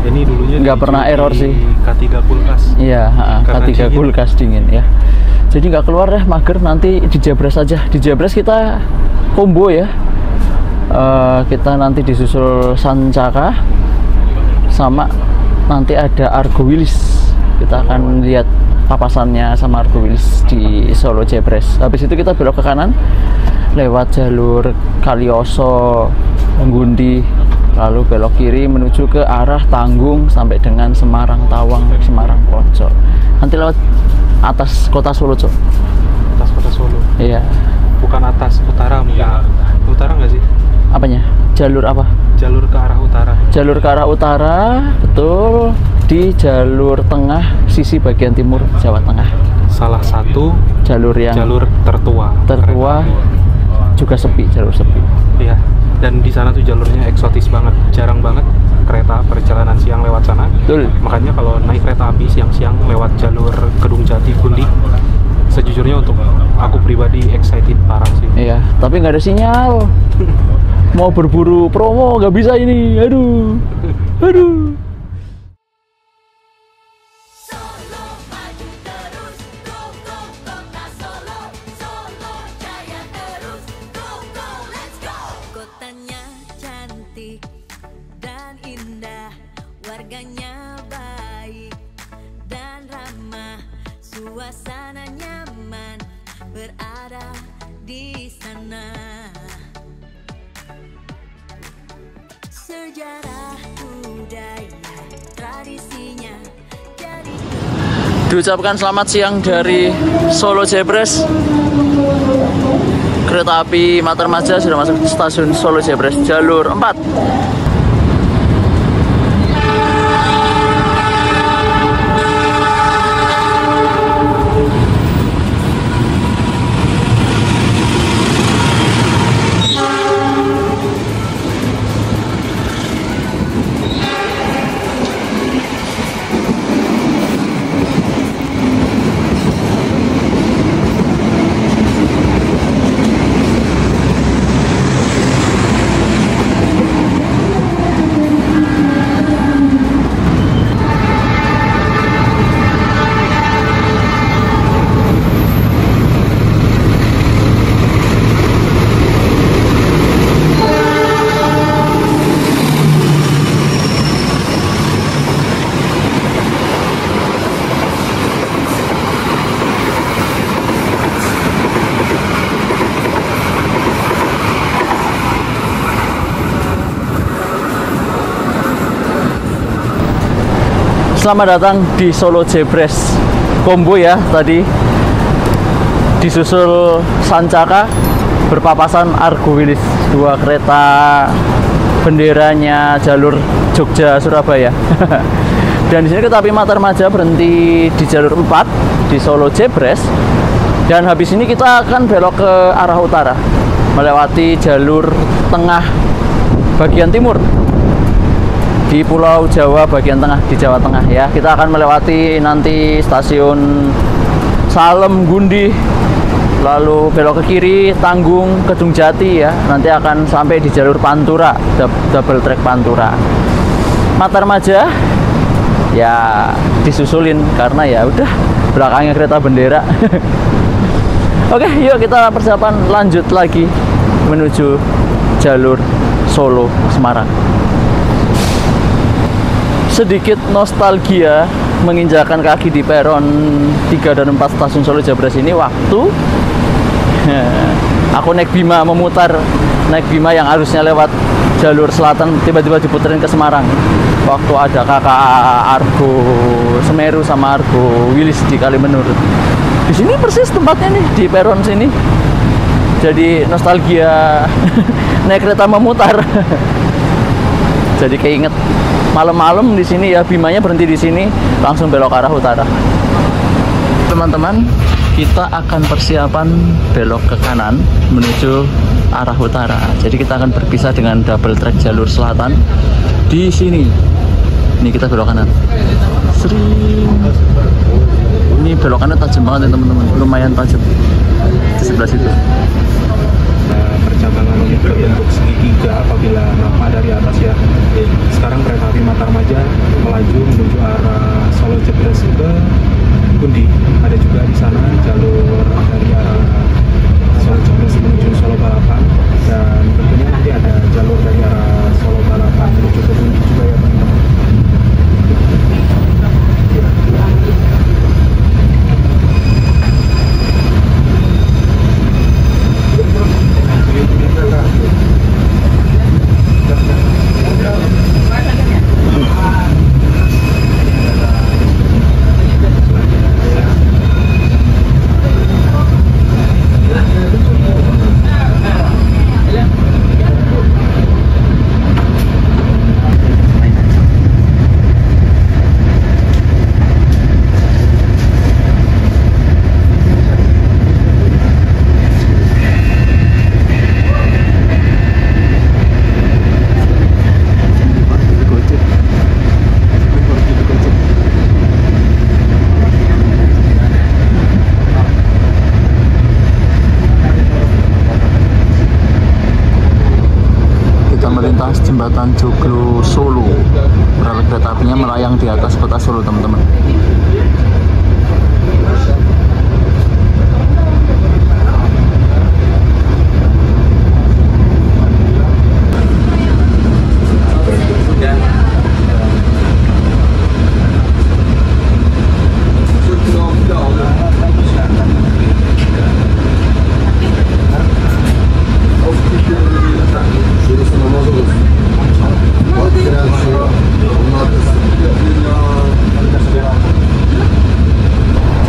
Ini dulunya nggak pernah error sih. K3 kulkas. Iya, K3 kulkas dingin ya. Jadi nggak keluar deh, mager. Nanti di Jebres aja. Di Jebres kita combo ya. Kita nanti disusul Sancaka sama nanti ada Argo Wilis. Kita akan lihat papasannya sama Argo Wilis di Solo Jebres. Habis itu kita belok ke kanan lewat jalur Kalioso, Gundi, lalu belok kiri menuju ke arah Tanggung sampai dengan Semarang Tawang, Semarang Poncol. Nanti lewat atas kota Solo, Cok. Atas kota Solo. Iya. Bukan atas utara mungkin. Utara nggak sih? Apanya? Jalur apa? Jalur ke arah utara. Jalur ke arah utara, betul. Di jalur tengah sisi bagian timur Jawa Tengah. Salah satu Jalur yang jalur tertua. tertua juga sepi, jalur sepi. Iya. Dan di sana tuh jalurnya eksotis banget. Jarang banget kereta perjalanan siang lewat sana. Betul. Makanya kalau naik kereta api siang-siang lewat jalur Kedung Jati Gundi, sejujurnya untuk aku pribadi excited parah sih. Iya, tapi nggak ada sinyal. Mau berburu promo nggak bisa ini. Aduh. Aduh. Solo maju terus, go go kota Solo, Solo jaya terus, go go let's go. Kotanya cantik dan indah, warganya baik dan ramah, suasana nyaman berada di sana. Sejarah budaya tradisinya jadi Diucapkan selamat siang dari Solo Jebres. Kereta api Matarmaja sudah masuk stasiun Solo Jebres, jalur 4. Selamat datang di Solo Jebres Combo ya. Tadi disusul Sancaka, berpapasan Argo Wilis, dua kereta benderanya jalur Jogja Surabaya. Dan di sini kereta api Matarmaja berhenti di jalur 4 di Solo Jebres. Dan habis ini kita akan belok ke arah utara, melewati jalur tengah bagian timur di Pulau Jawa bagian tengah, di Jawa Tengah ya. Kita akan melewati nanti stasiun Salem Gundi, lalu belok ke kiri Tanggung, Kedung Jati ya. Nanti akan sampai di jalur Pantura, double track Pantura. Matarmaja ya disusulin karena ya udah belakangnya kereta bendera. Oke, yuk kita persiapan lanjut lagi menuju jalur Solo Semarang. Sedikit nostalgia menginjakan kaki di peron 3 dan 4 stasiun Solo Jebres ini waktu aku naik Bima memutar, naik Bima yang harusnya lewat jalur selatan tiba-tiba diputerin ke Semarang waktu ada kakak Argo Semeru sama Argo Wilis di Kalimenur. Di sini persis tempatnya nih, di peron sini. Jadi nostalgia naik kereta memutar. Jadi keinget malam-malam di sini ya, Bimanya berhenti di sini, langsung belok ke arah utara. Teman-teman, kita akan persiapan belok ke kanan menuju arah utara. Jadi kita akan berpisah dengan double track jalur selatan di sini. Ini kita belok kanan. Sering. Ini belokannya tajam banget ya teman-teman, lumayan tajam di sebelah situ. Percabangan untuk berbentuk segitiga apabila nampak dari atas ya. Sekarang kereta api Matarmaja melaju menuju arah Solo Jebres ke Gundi. Ada juga di sana jalur dari arah Solo Jebres menuju Solo Balapan, dan tentunya nanti ada jalur dari arah Solo Balapan menuju ke Gundi juga ya teman-teman.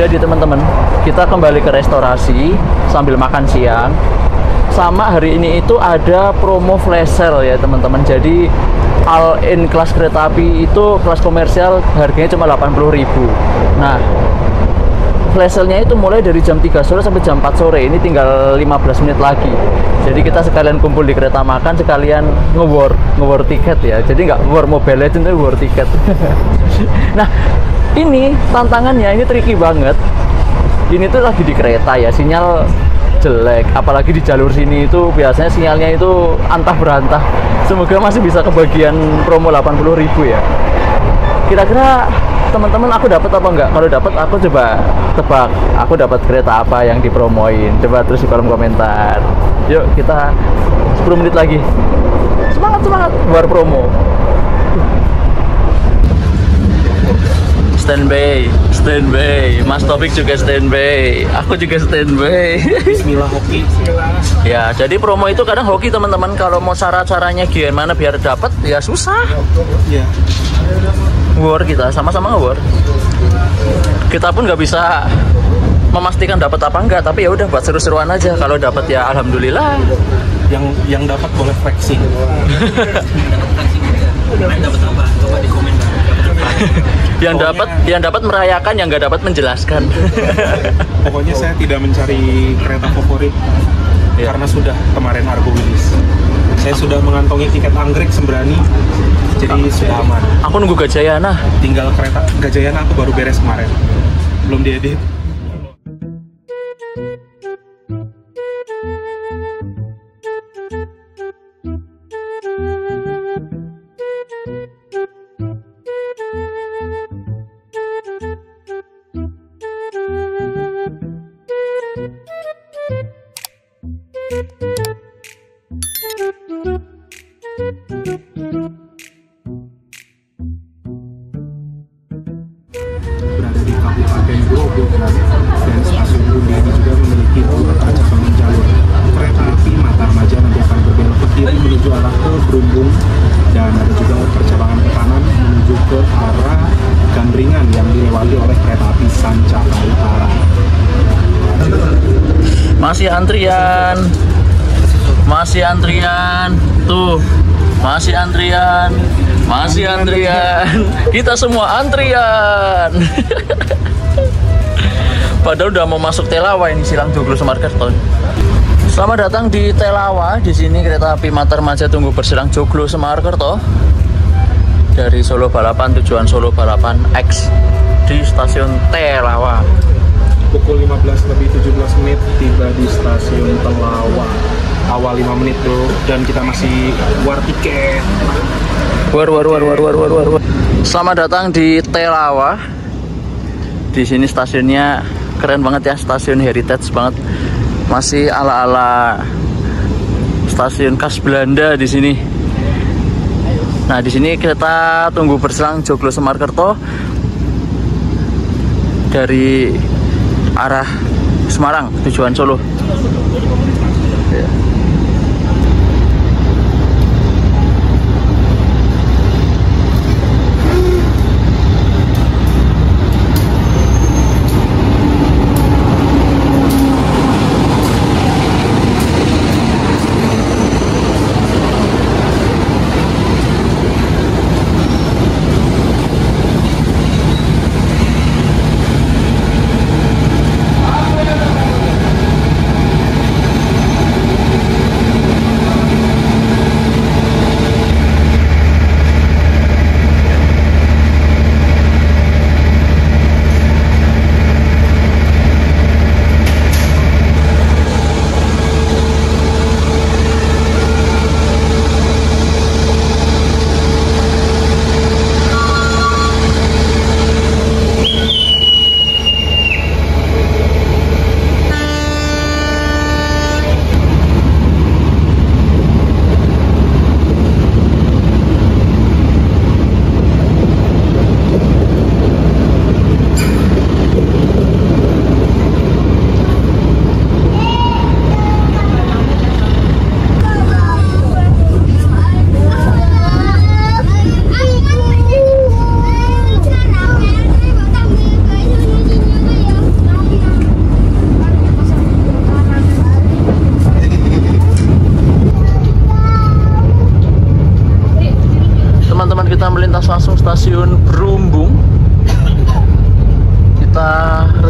Jadi teman-teman, kita kembali ke restorasi sambil makan siang. Sama hari ini itu ada promo flash sale ya teman-teman. Jadi all in kelas kereta api itu kelas komersial harganya cuma 80.000. Nah, flash sale-nya itu mulai dari jam 3 sore sampai jam 4 sore. Ini tinggal 15 menit lagi. Jadi kita sekalian kumpul di kereta makan, sekalian nge-war tiket ya. Jadi nggak war Mobile Legends, tapi war tiket. Nah, ini tantangannya, ini tricky banget. Ini tuh lagi di kereta ya, sinyal jelek, apalagi di jalur sini itu biasanya sinyalnya itu antah berantah. Semoga masih bisa kebagian promo 80.000 ya. Kira-kira teman-teman aku dapat apa enggak? Kalau dapat aku coba tebak, aku dapat kereta apa yang dipromoin. Coba terus di kolom komentar. Yuk kita 10 menit lagi. Semangat buat promo. Standby. Mas Taufik juga standby. Aku juga standby. Bismillah hoki. Ya, jadi promo itu kadang hoki teman-teman. Kalau mau cara-caranya gimana biar dapat ya susah. Iya. War kita sama-sama nge-war. Kita pun nggak bisa memastikan dapat apa enggak, tapi ya udah buat seru-seruan aja. Kalau dapat ya alhamdulillah. Yang dapat boleh flexing. yang dapat merayakan, yang nggak dapat menjelaskan. Pokoknya saya tidak mencari kereta favorit karena sudah kemarin Argo Wilis. Saya sudah mengantongi tiket anggrek Sembrani, jadi sudah aman. Aku nunggu Gajayana. Tinggal kereta Gajayana aku baru beres kemarin, belum diedit. Berada di Kabupaten Grobogan dan stasiun Bunda ini juga memiliki beberapa cabangan jalur. Kereta api Matarmaja nanti akan berbelok ke kiri menuju arah ke Brumbung, dan ada juga percabangan ke kanan menuju ke arah Gandringan yang dilewati oleh kereta api Sancaka Utara. Masih antrian tuh, masih antrian, kita semua antrian. Padahal udah mau masuk Telawa ini, Silang Joglo Semarkerto. Selamat datang di Telawa. Di sini kereta api Matarmaja tunggu berselang Joglo Semarkerto. Dari Solo Balapan, tujuan Solo Balapan X di stasiun Telawa. Pukul 15:17 tiba di stasiun Telawa. Awal 5 menit bro, dan kita masih war tiket. War. Selamat datang di Telawa. Di sini stasiunnya keren banget ya, stasiun heritage banget. Masih ala-ala stasiun khas Belanda di sini. Nah, di sini kita tunggu berselang Joglo Semarkerto dari arah Semarang tujuan Solo. Ya.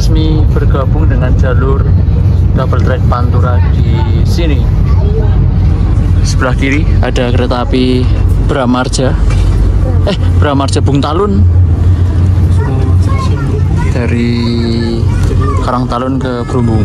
resmi bergabung dengan jalur double track Pantura di sini. Sebelah kiri ada kereta api Bramarja Bung Talun dari Karangtalun ke Brumbung.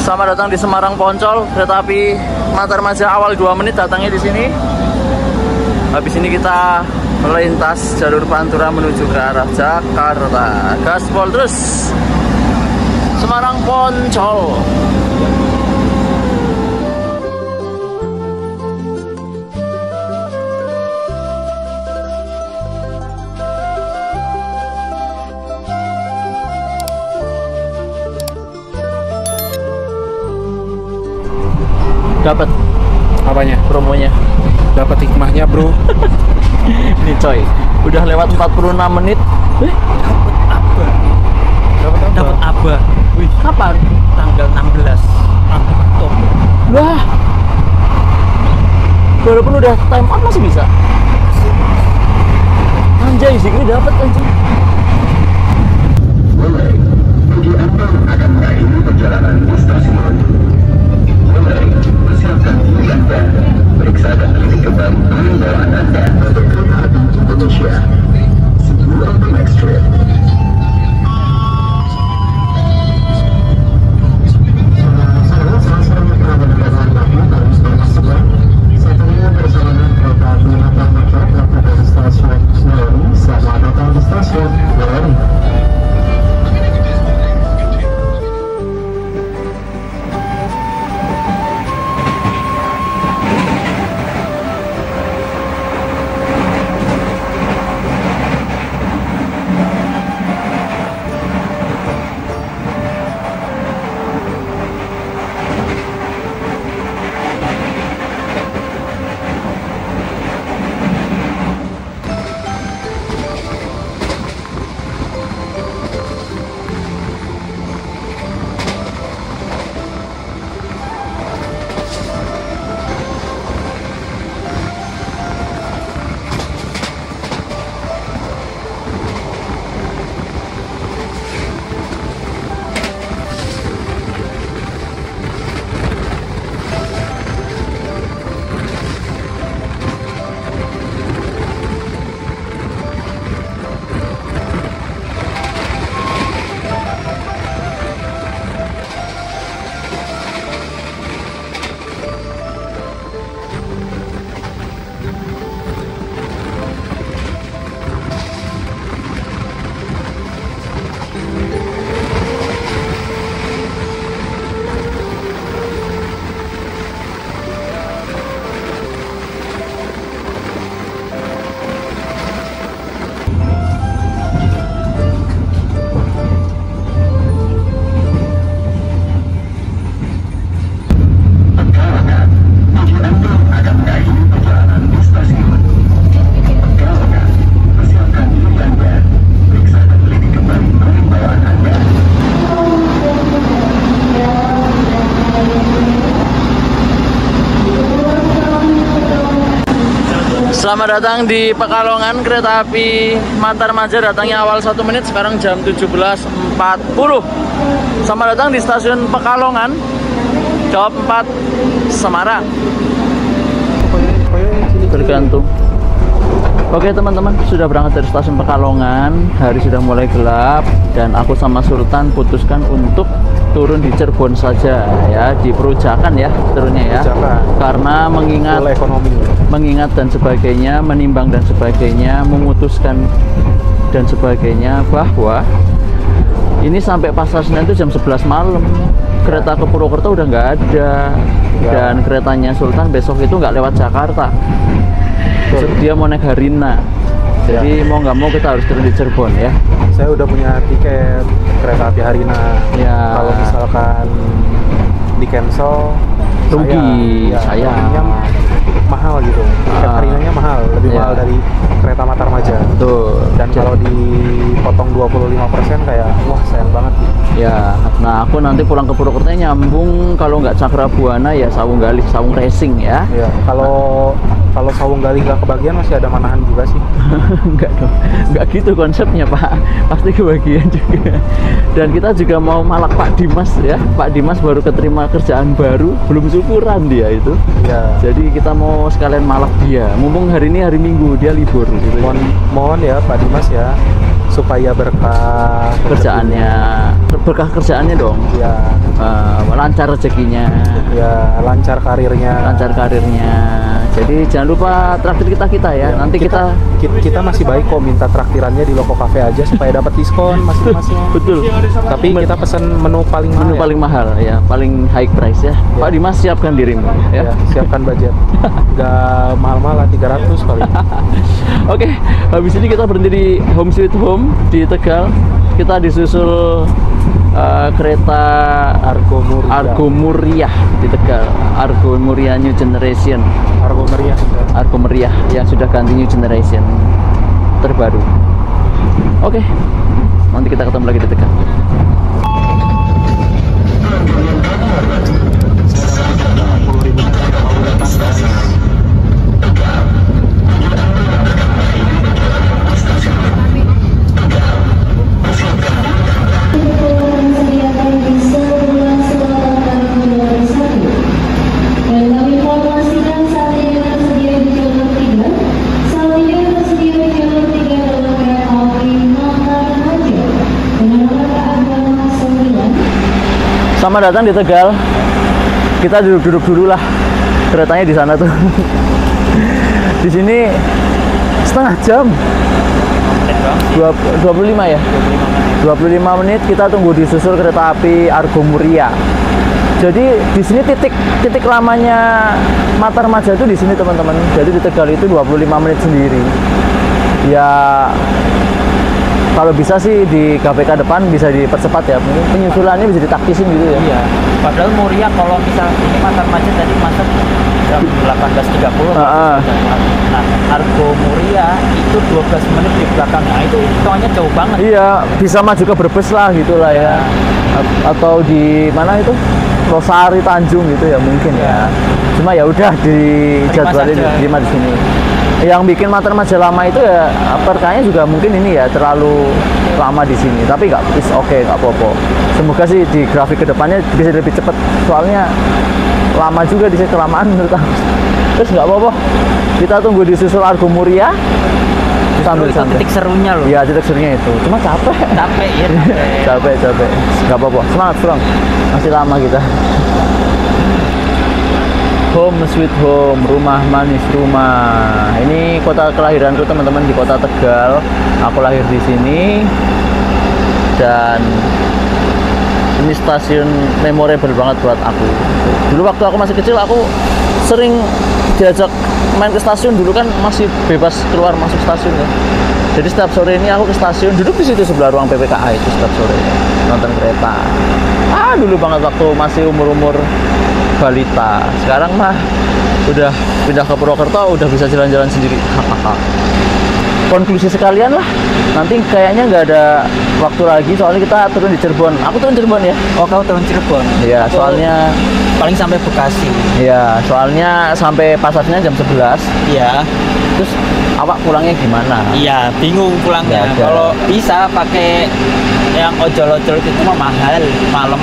Selamat datang di Semarang Poncol, kereta api Matarmaja awal 2 menit datangnya di sini. Habis ini kita melintas jalur Pantura menuju ke arah Jakarta. Gaspol terus. Semarang Poncol. Dapat Apanya? promonya. Dapat hikmahnya, bro. Ini coy, udah lewat 46 menit. Dapat aba. Wih, kapan? Tanggal 16 Oktober. Wah, walaupun udah time out masih bisa. Anjay, Zikri dapat anjing. Mulai, bagi Anda yang akan mengakhiri perjalanan di stasiun. Mulai, persiapkan diri Anda. Periksa dan teliti kembali barang bawaan Anda pada kereta api Indonesia. See you on the next trip. Selamat datang di stasiun Glory. Selamat datang di Pekalongan, kereta api Matarmaja datangnya awal 1 menit, sekarang jam 17.40. Selamat datang di stasiun Pekalongan, jawab 4 Semarang. Tergantung. Oke teman-teman, sudah berangkat dari stasiun Pekalongan, hari sudah mulai gelap dan aku sama Sultan putuskan untuk turun di Cirebon saja ya, di Perujakan ya turunnya ya. Karena mengingat dan sebagainya, menimbang dan sebagainya, memutuskan dan sebagainya bahwa ini sampai Pasar Senen itu jam 11 malam. Kereta ke Purwokerto udah nggak ada dan keretanya Sultan besok itu nggak lewat Jakarta. Dia mau naik Harina, jadi mau nggak mau kita harus turun di Cirebon ya. Saya udah punya tiket kereta api Harina. Ya. Kalau misalkan di cancel, rugi saya. Mahal gitu. Tiket Harinanya mahal, lebih mahal dari kereta Matarmaja. Betul. Dan kalau dipotong 25% kayak wah sayang banget. Ya, nah aku nanti pulang ke Purwokerto nyambung, kalau nggak Cakrabuana ya Sawung Galih, Sawung Racing ya. Iya. Kalau Sawung Galih nggak kebagian masih ada Manahan juga sih. Enggak dong, enggak gitu konsepnya Pak, pasti kebagian juga. Dan kita juga mau malak Pak Dimas ya. Pak Dimas baru keterima kerjaan baru, belum syukuran dia itu. Iya. Jadi kita mau sekalian malak dia, mumpung hari ini hari Minggu dia libur gitu. Mohon ya Pak Dimas ya, supaya berkah berkah kerjaannya dong ya, lancar rezekinya ya, lancar karirnya, jadi jangan lupa traktir kita ya. Nanti kita masih baik kok, minta traktirannya di Loko Cafe aja supaya dapat diskon masing-masing. Betul, tapi kita pesan menu paling mahal, paling mahal ya, paling high price ya. Pak Dimas, siapkan dirimu ya, siapkan budget nggak mahal-mahal, 300 kali. Oke, habis ini kita berhenti di Home Sweet Home di Tegal. Kita disusul kereta Argo Muriah di Tegal. Argo Muriah New Generation. Argo Muriah yang sudah ganti New Generation terbaru. Oke, nanti kita ketemu lagi di Tegal. Selamat datang di Tegal. Kita duduk-duduk dulu lah. Keretanya di sana tuh. Di sini setengah jam. 25 ya? 25 menit kita tunggu disusul kereta api Argo Muriah. Jadi di sini titik lamanya Matarmaja itu di sini teman-teman. Jadi di Tegal itu 25 menit sendiri. Ya kalau bisa sih di KPK depan bisa dipercepat ya, mungkin penyusulannya bisa ditaktisin gitu ya. Iya. Padahal Muriah kalau misal ini Matarmaja tadi masuk jam 18.30. Nah, Argo Muriah itu 12 menit di belakang. Nah, itu hitungannya jauh banget. Iya, bisa maju ke Brebes lah gitulah ya. Atau di mana itu? Losari Tanjung gitu ya mungkin ya. Cuma ya udah di jadwalnya di sini. Yang bikin Matarmaja lama itu ya perkayanya juga mungkin ini ya terlalu lama di sini, tapi nggak nggak apa-apa. Semoga sih di grafik kedepannya bisa lebih cepat, soalnya lama juga di sini, kelamaan menurut aku. Terus nggak apa-apa, kita tunggu disusul Argo Muriah sambil santai. Titik serunya loh. Iya, titik serunya itu. Cuma capek ya. capek. Nggak apa-apa, semangat Bro, masih lama kita. Home Sweet Home, rumah manis rumah. Ini kota kelahiranku teman-teman, di kota Tegal. Aku lahir di sini dan ini stasiun memorable banget buat aku. Dulu waktu aku masih kecil aku sering diajak main ke stasiun, dulu kan masih bebas keluar masuk stasiun ya. Jadi setiap sore ini aku ke stasiun, duduk di situ sebelah ruang PPKA itu setiap sore nonton kereta. Dulu banget waktu masih umur balita. Sekarang mah udah pindah ke Purwokerto, udah bisa jalan-jalan sendiri. Konklusi sekalian lah, nanti kayaknya nggak ada waktu lagi, soalnya kita turun di Cirebon. Aku turun Cirebon ya. Oh, kamu turun Cirebon? Iya, soalnya paling sampai Bekasi. Iya, soalnya sampai Pasar Senen jam 11. Iya. Terus awak pulangnya gimana? Iya, bingung pulangnya. Nggak ada. Kalau bisa pakai yang ojol-ojol itu mah mahal, malam.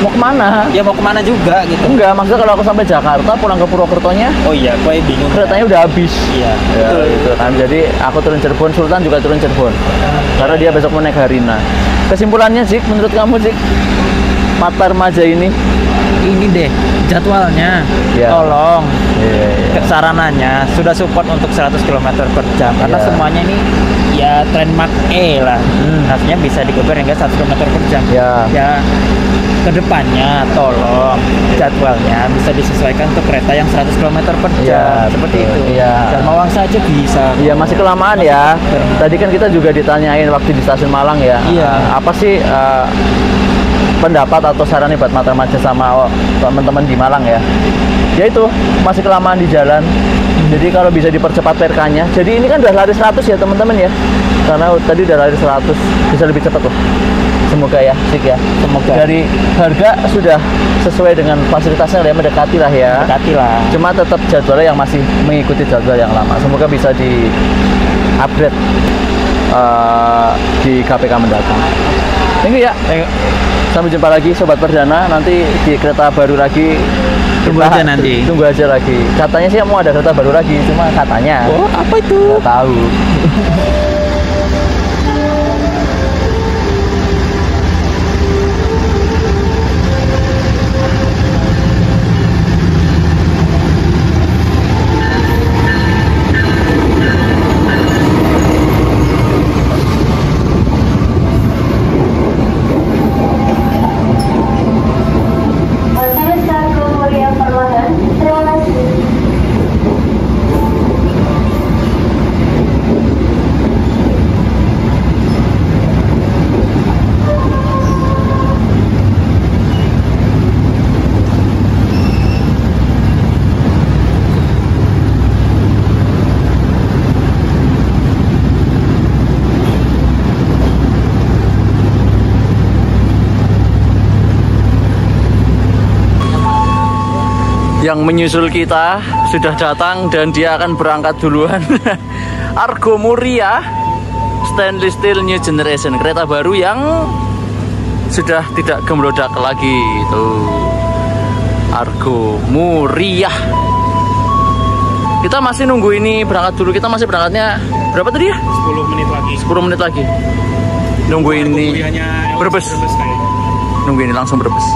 Mau kemana? Ya mau kemana juga gitu. Enggak, maksudnya kalau aku sampai Jakarta pulang ke Purwokertonya Oh iya, gue bingung. keretanya udah habis. Iya, Ya, betul. itu kan. Jadi aku turun Cirebon, Sultan juga turun Cirebon. Karena dia besok mau naik Harina. Kesimpulannya sih, menurut kamu sih, Mata Remaja ini? Ini deh jadwalnya. Ya. Tolong Iya, iya. sarananya sudah support untuk 100 km per jam karena Iya. semuanya ini ya landmark E lah. Artinya bisa dikobar hingga 100 km per jam. Ya. Ya kedepannya tolong jadwalnya bisa disesuaikan untuk kereta yang 100 km per jam Iya, seperti betul. itu. Iya. Dan Mawang saja bisa. Iya, masih kelamaan ya. Tadi kan kita juga ditanyain waktu di stasiun Malang ya. Iya. Apa sih pendapat atau saran nih buat Mata Remaja sama teman-teman di Malang ya? Ya itu, masih kelamaan di jalan. Jadi kalau bisa dipercepat PRK-nya. Jadi ini kan udah lari 100 ya teman-teman ya. Karena tadi udah lari 100, bisa lebih cepat loh. Semoga ya, Sik ya. Semoga. Dari harga sudah sesuai dengan fasilitasnya ya, mendekati lah ya. Dekati lah. Cuma tetap jadwalnya yang masih mengikuti jadwal yang lama. Semoga bisa di upgrade di KPK mendatang. Thank you ya. Sampai jumpa lagi Sobat Perdana. Nanti di kereta baru lagi. Tunggu aja nanti. Tunggu aja lagi. Katanya sih mau ada kereta baru lagi. Cuma katanya. Oh, apa itu? Nggak tahu. Terus Argo Muria perlahan. Terima kasih. Yang menyusul kita sudah datang dan dia akan berangkat duluan. Argo Muria Stainless Steel New Generation, kereta baru yang sudah tidak gemlodak lagi. Tuh, Argo Muria. Kita masih nunggu ini berangkat dulu. Kita masih berangkatnya berapa tadi ya? 10 menit lagi. 10 menit lagi. Nunggu ini Kuliahnya Brebes. kayaknya. Nunggu ini langsung Brebes.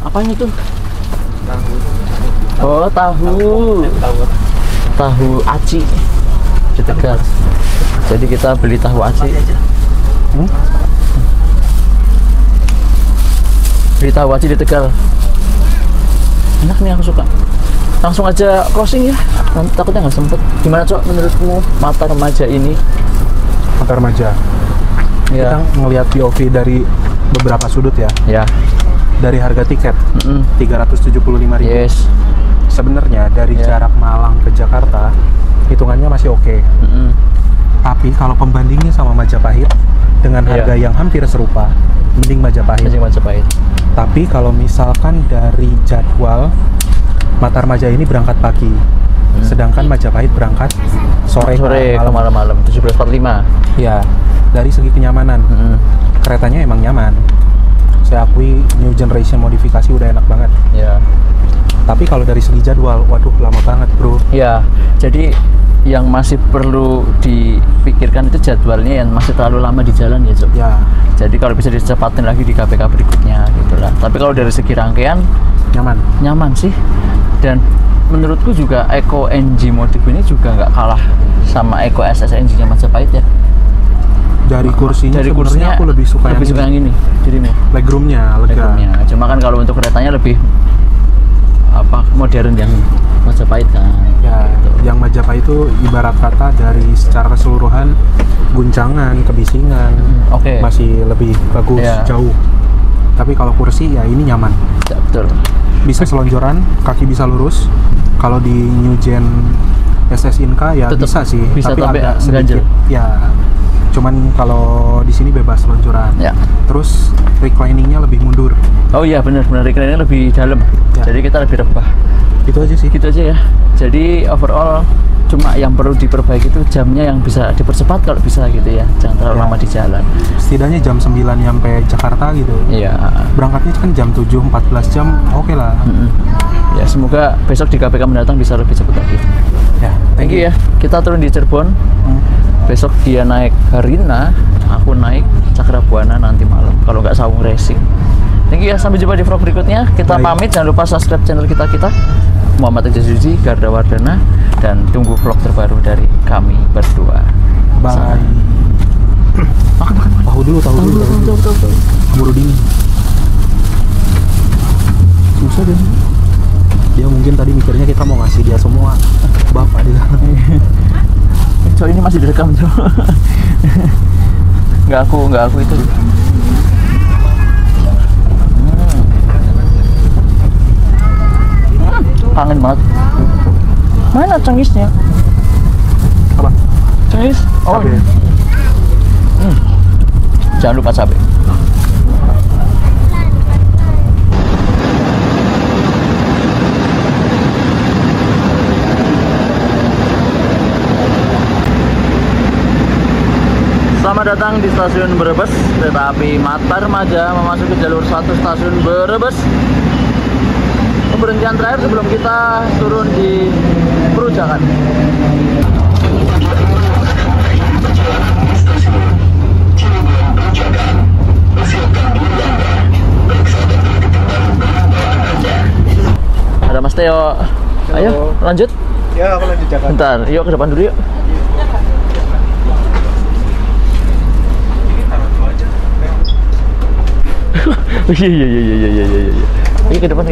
Apanya tuh? Oh, tahu aci di Tegal. Jadi kita beli tahu aci. Beli tahu aci di Tegal. Enak nih, aku suka. Langsung aja closing ya. Nanti takutnya nggak sempet. Gimana Cok menurutmu Mata Remaja ini? Mata Remaja. Ya. Kita ngelihat POV dari beberapa sudut ya. Ya. Dari harga tiket 375.000 Yes. sebenarnya dari jarak Malang ke Jakarta hitungannya masih oke. Tapi kalau pembandingnya sama Majapahit dengan harga yang hampir serupa, mending Majapahit. Tapi kalau misalkan dari jadwal, Matarmaja ini berangkat pagi, sedangkan Majapahit berangkat sore ke malam 17.45. Ya, dari segi kenyamanan, keretanya emang nyaman. Saya akui new generation modifikasi udah enak banget. Ya. Tapi kalau dari segi jadwal, waduh lama banget bro. Ya, jadi yang masih perlu dipikirkan itu jadwalnya yang masih terlalu lama di jalan ya, Cok. Ya, Jadi kalau bisa dicepatin lagi di KPK berikutnya gitu lah. Tapi kalau dari segi rangkaian nyaman sih. Dan menurutku juga Eco NG Modif ini juga nggak kalah sama Eco SS NG-nya Majapahit ya. dari kursinya sebenarnya aku lebih suka yang ini. Dirimu. Legroomnya lega. Cuma kan kalau untuk keretanya lebih modern yang Majapahit kan. Ya, gitu. Yang Majapahit itu ibarat kata dari secara keseluruhan guncangan, kebisingan, masih lebih bagus, jauh. Tapi kalau kursi ya ini nyaman. Ya, betul. Bisa selonjoran, kaki bisa lurus. Kalau di New Gen SS Inca ya tetep bisa sih, tapi agak sedikit. Ya, cuman kalau di sini bebas selonjoran. Ya. Terus recliningnya lebih mundur. Oh iya benar, recliningnya lebih dalam. Ya. Jadi kita lebih rebah. Itu aja sih. Gitu aja ya. Jadi overall cuma yang perlu diperbaiki itu jamnya yang bisa dipercepat kalau bisa gitu ya. Jangan terlalu lama di jalan. Setidaknya jam 9 nyampe Jakarta gitu. Iya. Berangkatnya kan jam 7, 14 jam, oke lah. Ya semoga besok di KPK mendatang bisa lebih cepat lagi. Ya, thank you ya. Kita turun di Cirebon. Besok dia naik Harina, aku naik Cakrabuana nanti malam. Kalau nggak Sawung Racing. Thank you ya, sampai jumpa di vlog berikutnya. Kita pamit, jangan lupa subscribe channel kita. Muhammad Ejazudi, Garda Wardana, dan tunggu vlog terbaru dari kami berdua. Bye. Makan. Tahu dulu. Buru dingin. Susah deh. Dia mungkin tadi mikirnya kita mau ngasih dia semua. Bapak dia. Cok, ini masih direkam, Cok. Nggak aku itu. Kangen banget. Mana cengisnya? Apa? Cengis? Oh. Jangan lupa cabai. Selamat datang di stasiun Brebes. Kereta api Matarmaja memasuki jalur 1 stasiun Brebes. Pemberhentian terakhir sebelum kita turun di Perujakan. Ada Mas Teo. Ayo lanjut. Ya, aku lanjut Jakarta. Bentar, yuk ke depan dulu yuk. Iya. Ayo ke depan.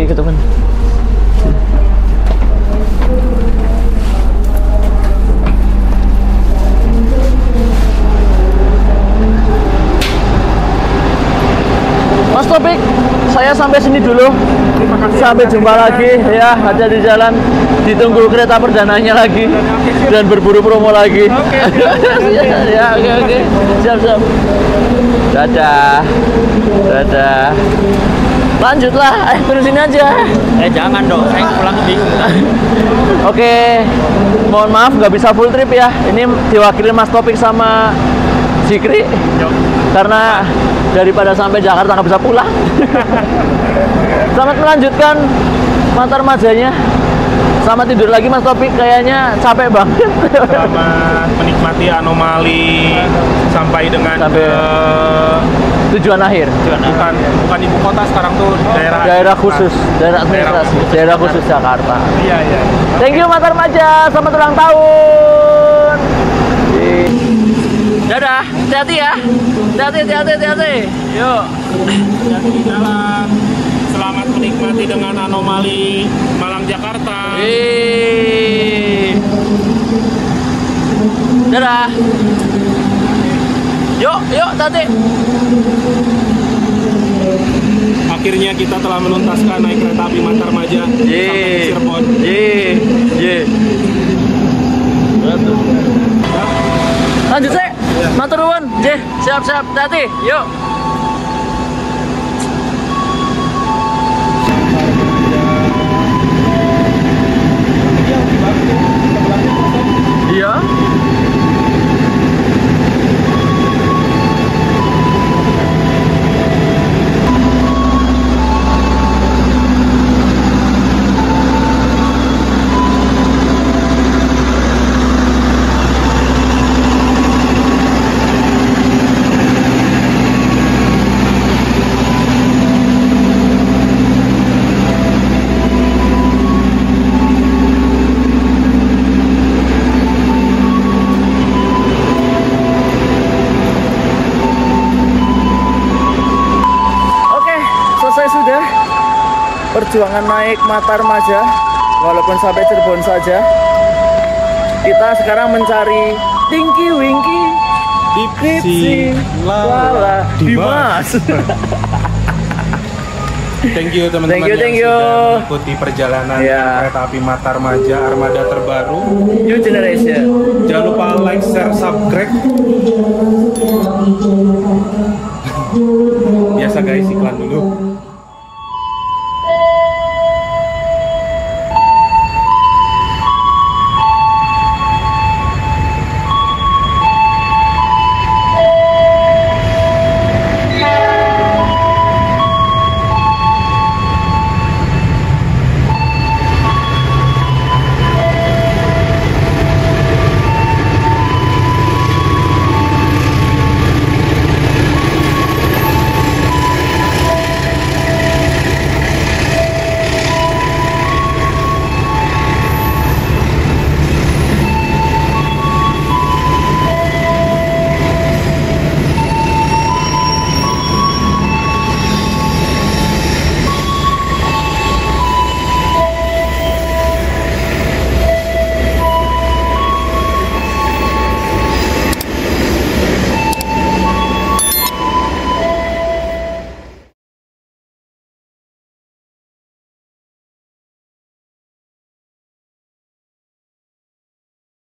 Mas Topik, saya sampai sini dulu. Sampai jumpa lagi ya, ada di jalan. Ditunggu kereta perdananya lagi dan berburu promo lagi. Ya, oke. Siap. Dadah. Lanjutlah, turun sini aja. Jangan dong, saya pulang bingung. Oke, mohon maaf nggak bisa full trip ya. Ini diwakili Mas Topik sama Zikri. Karena daripada sampai Jakarta nggak bisa pulang. Selamat melanjutkan Matarmajanya. Sama tidur lagi Mas Topik, kayaknya capek banget. Selamat menikmati anomali sampai dengan tujuan akhir. Bukan ibu kota sekarang tuh daerah khusus, daerah administrasi, daerah khusus Jakarta. Iya. Thank you Matarmaja, selamat ulang tahun. Dadah, hati-hati ya. Hati-hati. Yuk. Hati di jalan. Selamat menikmati dengan anomali Malang Jakarta. Dadah. Yuk, tati. Akhirnya kita telah menuntaskan naik kereta api Matarmaja sampai ke Cirebon. Lanjut sih, matur nuwun. Siap-siap, hati. Yuk. Iya. Perjuangan naik Matarmaja, walaupun sampai Cirebon saja. Kita sekarang mencari Tinky Winky Dipsy Lala Dimas. Thank you teman-teman yang sudah mengikuti perjalanan kereta api Matarmaja armada terbaru New Generation. Jangan lupa like, share, subscribe